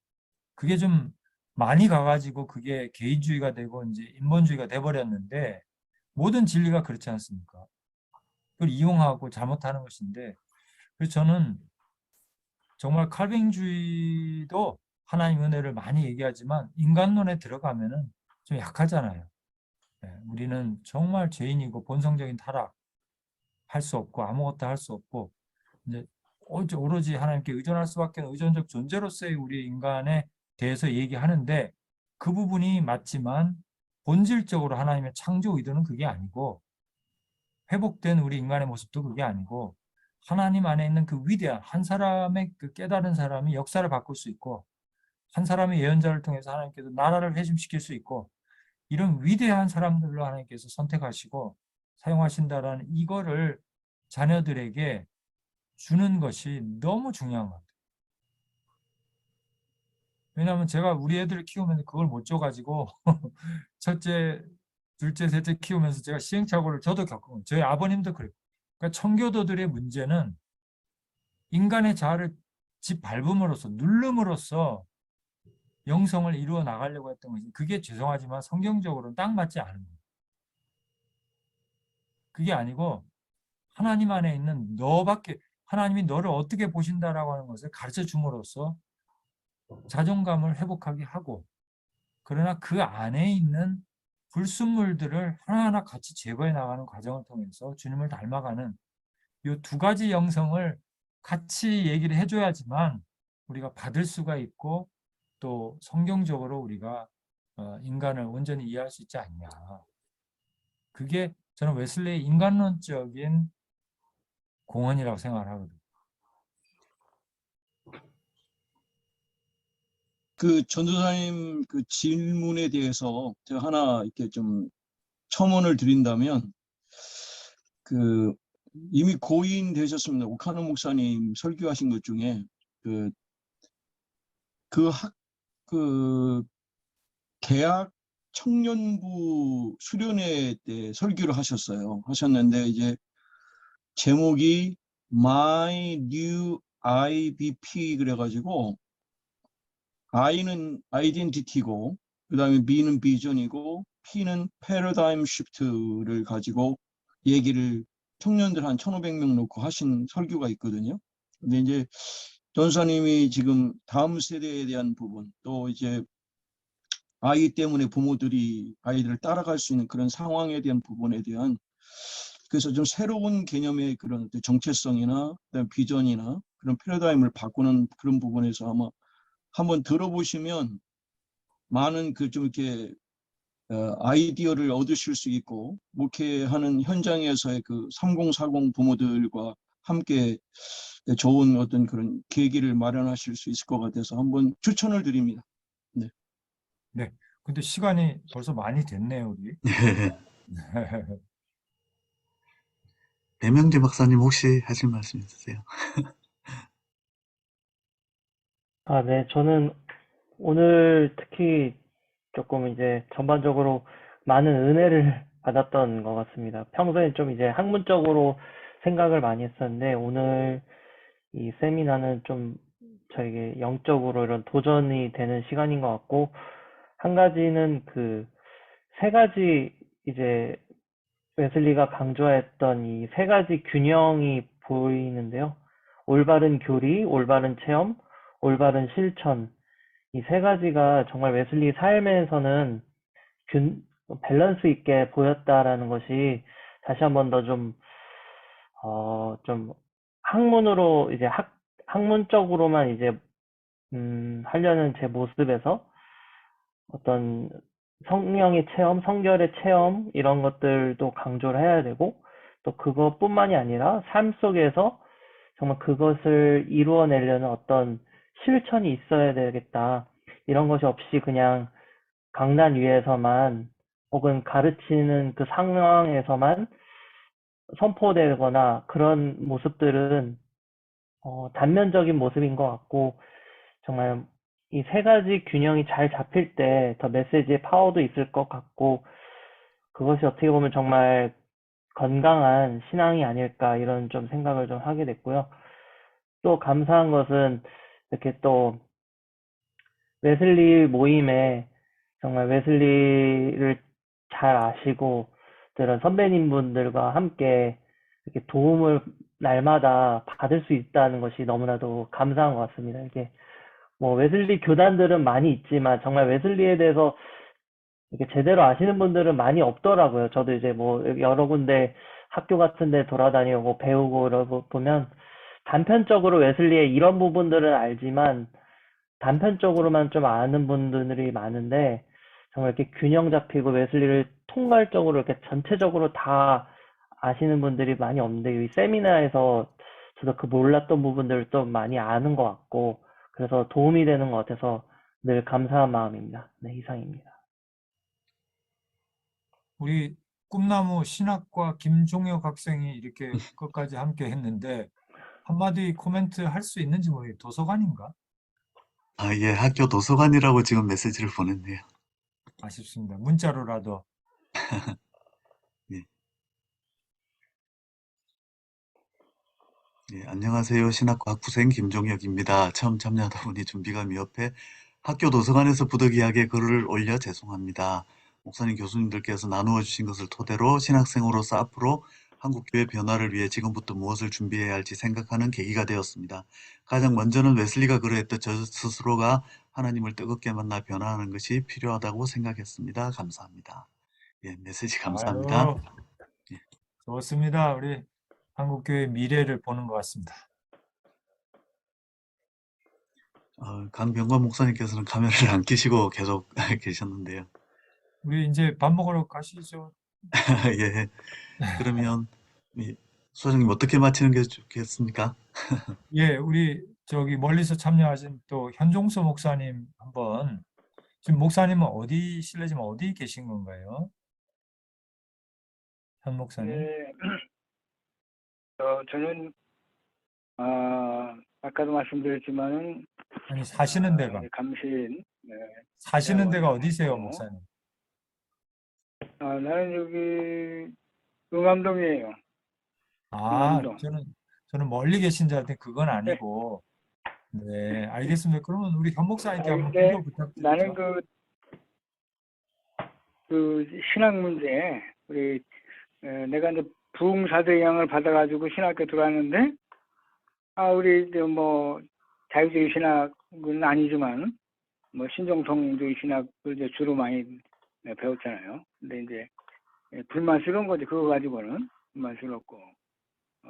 S4: 그게 좀 많이 가가지고 그게 개인주의가 되고 이제 인본주의가 돼버렸는데 모든 진리가 그렇지 않습니까? 그걸 이용하고 잘못하는 것인데 그래서 저는 정말 칼빈주의도 하나님 은혜를 많이 얘기하지만 인간론에 들어가면은 좀 약하잖아요. 네, 우리는 정말 죄인이고 본성적인 타락 할 수 없고 아무것도 할 수 없고 이제 오로지 하나님께 의존할 수밖에 없는 의존적 존재로서의 우리 인간에 대해서 얘기하는데 그 부분이 맞지만 본질적으로 하나님의 창조 의도는 그게 아니고 회복된 우리 인간의 모습도 그게 아니고 하나님 안에 있는 그 위대한 한 사람의 그 깨달은 사람이 역사를 바꿀 수 있고 한 사람의 예언자를 통해서 하나님께서 나라를 회심시킬 수 있고 이런 위대한 사람들로 하나님께서 선택하시고 사용하신다라는 이거를 자녀들에게 주는 것이 너무 중요한 것 같아요. 왜냐하면 제가 우리 애들을 키우면서 그걸 못 줘가지고 첫째, 둘째, 셋째 키우면서 제가 시행착오를 저도 겪은 저희 아버님도 그랬고 그러니까 청교도들의 문제는 인간의 자아를 짓밟음으로써 누름으로써 영성을 이루어 나가려고 했던 것이 그게 죄송하지만 성경적으로는 딱 맞지 않은 거예요. 그게 아니고 하나님 안에 있는 너밖에 하나님이 너를 어떻게 보신다라고 하는 것을 가르쳐 줌으로써 자존감을 회복하게 하고 그러나 그 안에 있는 불순물들을 하나하나 같이 제거해 나가는 과정을 통해서 주님을 닮아가는 이 두 가지 영성을 같이 얘기를 해줘야지만 우리가 받을 수가 있고 또 성경적으로 우리가 인간을 온전히 이해할 수 있지 않냐. 그게 저는 웨슬리의 인간론적인 공헌이라고 생각을 하거든요.
S2: 그 전도사님 그 질문에 대해서 제가 하나 이렇게 좀 첨언을 드린다면 그 이미 고인 되셨습니다. 오카노 목사님 설교하신 것 중에 그 대학 청년부 수련회 때 설교를 하셨는데 이제 제목이 My New IBP 그래가지고 I는 아이덴티티고 그다음에 B는 비전이고 P는 패러다임 시프트를 가지고 얘기를 청년들 한 1,500명 놓고 하신 설교가 있거든요. 근데 이제 전사님이 지금 다음 세대에 대한 부분 또 이제 아이 때문에 부모들이 아이들을 따라갈 수 있는 그런 상황에 대한 부분에 대한 그래서 좀 새로운 개념의 그런 정체성이나 그다음 비전이나 그런 패러다임을 바꾸는 그런 부분에서 아마 한번 들어보시면 많은 그 좀 이렇게 아이디어를 얻으실 수 있고 목회하는 현장에서의 그 3040 부모들과 함께 좋은 어떤 그런 계기를 마련하실 수 있을 것 같아서 한번 추천을 드립니다. 네.
S4: 네. 근데 시간이 벌써 많이 됐네요, 우리.
S1: 네. 배명재 박사님 혹시 하실 말씀 있으세요?
S10: 네. 저는 오늘 특히 조금 이제 전반적으로 많은 은혜를 받았던 것 같습니다. 평소에 좀 이제 학문적으로 생각을 많이 했었는데 오늘 이 세미나는 좀 저에게 영적으로 이런 도전이 되는 시간인 것 같고 한 가지는 그 세 가지 이제 웨슬리가 강조했던 이 세 가지 균형이 보이는데요. 올바른 교리, 올바른 체험, 올바른 실천. 이 세 가지가 정말 웨슬리 삶에서는 밸런스 있게 보였다라는 것이 다시 한번 더 좀 학문으로 이제 학문적으로만 이제 하려는 제 모습에서 어떤 성령의 체험, 성결의 체험 이런 것들도 강조를 해야 되고 또 그것뿐만이 아니라 삶 속에서 정말 그것을 이루어내려는 어떤 실천이 있어야 되겠다. 이런 것이 없이 그냥 강단 위에서만 혹은 가르치는 그 상황에서만 선포되거나 그런 모습들은 단면적인 모습인 것 같고 정말 이 세 가지 균형이 잘 잡힐 때 더 메시지의 파워도 있을 것 같고 그것이 어떻게 보면 정말 건강한 신앙이 아닐까 이런 좀 생각을 좀 하게 됐고요. 또 감사한 것은 이렇게 또 웨슬리 모임에 정말 웨슬리를 잘 아시고 그런 선배님분들과 함께 이렇게 도움을 날마다 받을 수 있다는 것이 너무나도 감사한 것 같습니다. 이게 뭐 웨슬리 교단들은 많이 있지만 정말 웨슬리에 대해서 이렇게 제대로 아시는 분들은 많이 없더라고요. 저도 이제 뭐 여러 군데 학교 같은 데 돌아다니고 배우고 이러고 보면 단편적으로 웨슬리의 이런 부분들은 알지만 단편적으로만 좀 아는 분들이 많은데 정말 이렇게 균형 잡히고 웨슬리를 통괄적으로 이렇게 전체적으로 다 아시는 분들이 많이 없는데 이 세미나에서 저도 그 몰랐던 부분들을 좀 많이 아는 것 같고 그래서 도움이 되는 것 같아서 늘 감사한 마음입니다. 네, 이상입니다.
S4: 우리 꿈나무 신학과 김종혁 학생이 이렇게 끝까지 함께 했는데 한마디 코멘트 할 수 있는지 모르겠어요. 도서관인가?
S1: 예, 학교 도서관이라고 지금 메시지를 보냈네요.
S4: 아쉽습니다. 문자로라도.
S1: 예. 예, 안녕하세요. 신학과 학부생 김종혁입니다. 처음 참여하다 보니 준비가 미흡해 학교 도서관에서 부득이하게 글을 올려 죄송합니다. 목사님 교수님들께서 나누어 주신 것을 토대로 신학생으로서 앞으로 한국 교회 변화를 위해 지금부터 무엇을 준비해야 할지 생각하는 계기가 되었습니다. 가장 먼저는 웨슬리가 그러했던 저 스스로가 하나님을 뜨겁게 만나 변화하는 것이 필요하다고 생각했습니다. 감사합니다. 예, 메시지 감사합니다.
S4: 아유, 좋습니다. 우리 한국교회 미래를 보는 것 같습니다.
S1: 강병관 목사님께서는 카메라를 안 켜시고 계속 계셨는데요.
S4: 우리 이제 밥 먹으러 가시죠.
S1: 예. 그러면 소장님 어떻게 마치는 게 좋겠습니까?
S4: 예, 우리 저기 멀리서 참여하신 또 현종서 목사님 한번 지금 목사님은 실례지만 어디 계신 건가요? 현 목사님?
S6: 네, 저는 아까도 말씀드렸지만은
S4: 아니, 사시는 데가.
S6: 감시인
S4: 사시는 데가
S6: 대학원
S4: 어디세요,
S6: 다녔고,
S4: 목사님?
S6: 나는 여기 응암동이에요.
S4: 아,
S6: 응암동.
S4: 저는 멀리 계신 줄 알았더니 그건 아니고. 네, 알겠습니다. 그러면 우리 현 목사님께 한번
S6: 근데
S4: 기도 부탁드리죠.
S6: 나는 그 신학 문제, 내가 이제 부흥사대 영향을 받아가지고 신학교 들어왔는데, 우리 뭐 자유주의 신학은 아니지만 뭐 신정통주의 신학을 이제 주로 많이 배웠잖아요. 근데 이제 불만스러운 거지. 그거 가지고는 불만스럽고,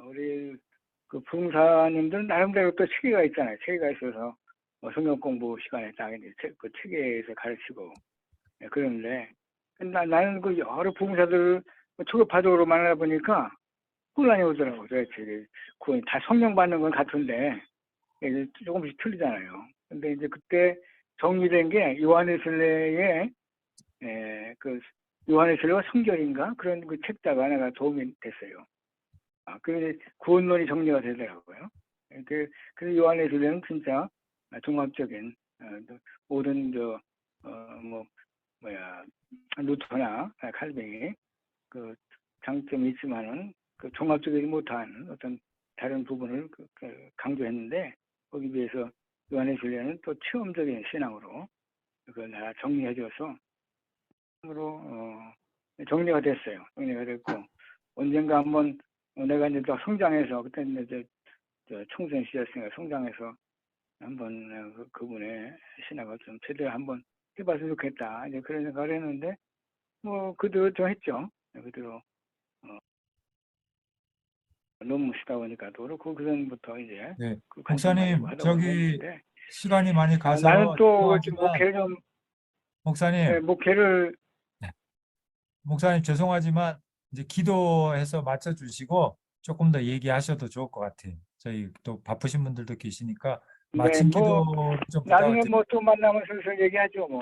S6: 우리 그 부흥사님들은 나름대로 또 체계가 있잖아요. 체계가 있어서 뭐 성경 공부 시간에 딱 이제 그 체계에서 가르치고 그러는데, 나는 그 여러 부흥사들을 초급파적으로 만나다 보니까 혼란이 오더라고요. 도대체 구원이 다 성령 받는 건 같은데 이제 조금씩 틀리잖아요. 근데 이제 그때 정리된 게 요한의 순례의 그 요한의 순례와 성결인가 그런 그 책자가 내가 도움이 됐어요. 그래서 구원론이 정리가 되더라고요. 그래서 요한의 순례는 진짜 종합적인 모든 루터나 칼뱅이 그 장점이 있지만은 그 종합적이지 못한 어떤 다른 부분을 강조했는데, 거기 비해서 요한의 순례는 또 체험적인 신앙으로 그걸 내가 정리해줘서 정리가 됐어요. 정리가 됐고, 언젠가 한번 내가 이제 또 성장해서, 그때 이제 총선 시절이니까 성장해서 한번 그분의 신학을 좀 제대로 한번 해봤으면 좋겠다. 이제 그런 생각을 했는데, 뭐 그대로 좀 했죠. 그대로 너무 쉬다 보니까 또 그렇고, 그 전부터 이제
S4: 네,
S6: 그 관심 가지고
S4: 목사님,
S6: 하다
S4: 저기
S6: 보는데,
S4: 시간이 많이 가서
S6: 나는 또
S4: 죄송하지만
S6: 목회를 좀
S4: 목사님,
S6: 목회를
S4: 목사님 죄송하지만 이제 기도해서 맞춰주시고 조금 더 얘기하셔도 좋을 것 같아요. 저희 또 바쁘신 분들도 계시니까 마침
S6: 뭐
S4: 기도를 좀
S6: 나중에
S4: 부탁드립니다.
S6: 뭐 또 만나면 슬슬 얘기하죠 뭐.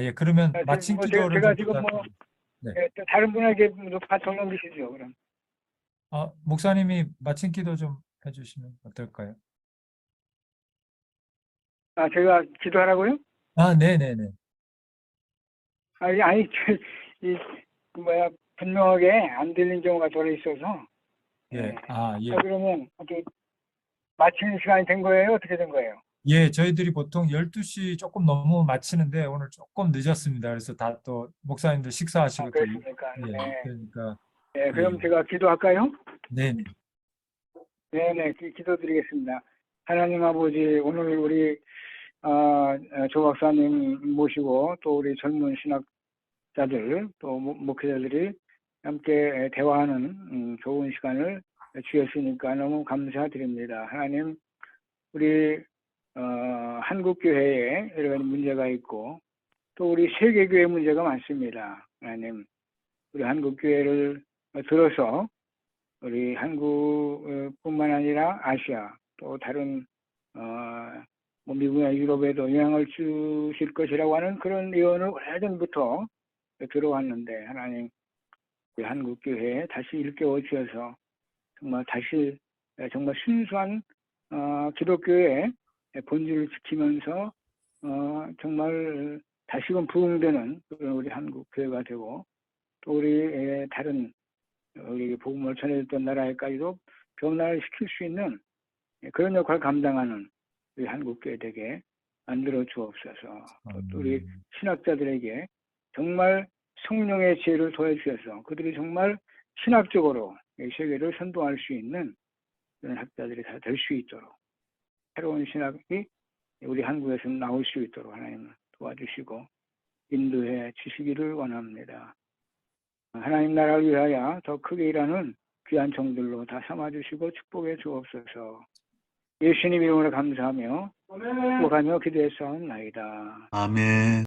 S4: 예, 그러면 마침
S6: 뭐
S4: 기도를
S6: 제가
S4: 좀
S6: 지금 뭐
S4: 부탁드립니다. 네.
S6: 또 다른 분에게 바통 넘기시죠 그럼.
S4: 목사님이 마침 기도 좀 해주시면 어떨까요?
S6: 제가 기도하라고요?
S4: 네네네.
S6: 아니 분명하게 안 들린 경우가 덜 있어서.
S4: 예, 예.
S6: 그러면 어떻게 마치는 시간이 된 거예요? 어떻게 된 거예요?
S4: 예, 저희들이 보통 12시 조금 넘으면 마치는데 오늘 조금 늦었습니다. 그래서 다 또 목사님들 식사하시고 또
S6: 그렇습니까?
S4: 예,
S6: 네.
S4: 그러니까
S6: 그럼
S4: 예.
S6: 제가 기도할까요?
S4: 네네.
S6: 네네, 기도드리겠습니다. 하나님 아버지, 오늘 우리 조 박사님 모시고 또 우리 젊은 신학자들 또 목회자들이 함께 대화하는 좋은 시간을 주셨으니까 너무 감사드립니다. 하나님, 우리 한국교회에 여러 가지 문제가 있고 또 우리 세계교회 문제가 많습니다. 하나님, 우리 한국교회를 들어서 우리 한국뿐만 아니라 아시아 또 다른 뭐 미국이나 유럽에도 영향을 주실 것이라고 하는 그런 예언을 오래전부터 들어왔는데, 하나님 우리 한국교회에 다시 일깨워 주셔서 정말 다시 정말 순수한 기독교의 본질을 지키면서 정말 다시금 부흥되는 그런 우리 한국교회가 되고, 또 우리 다른 우리 복음을 전해줬던 나라에까지도 변화를 시킬 수 있는 그런 역할을 감당하는 우리 한국교회 되게 만들어 주옵소서. 또 우리 신학자들에게 정말 성령의 지혜를 더해주셔서 그들이 정말 신학적으로 이 세계를 선도할 수 있는 그런 학자들이 다 될 수 있도록, 새로운 신학이 우리 한국에서 나올 수 있도록 하나님 도와주시고 인도해 주시기를 원합니다. 하나님 나라를 위하여 더 크게 일하는 귀한 종들로 다 삼아주시고 축복해 주옵소서. 예수님 이름으로 감사하며 축복하며 기도했사옵나이다.
S1: 아멘.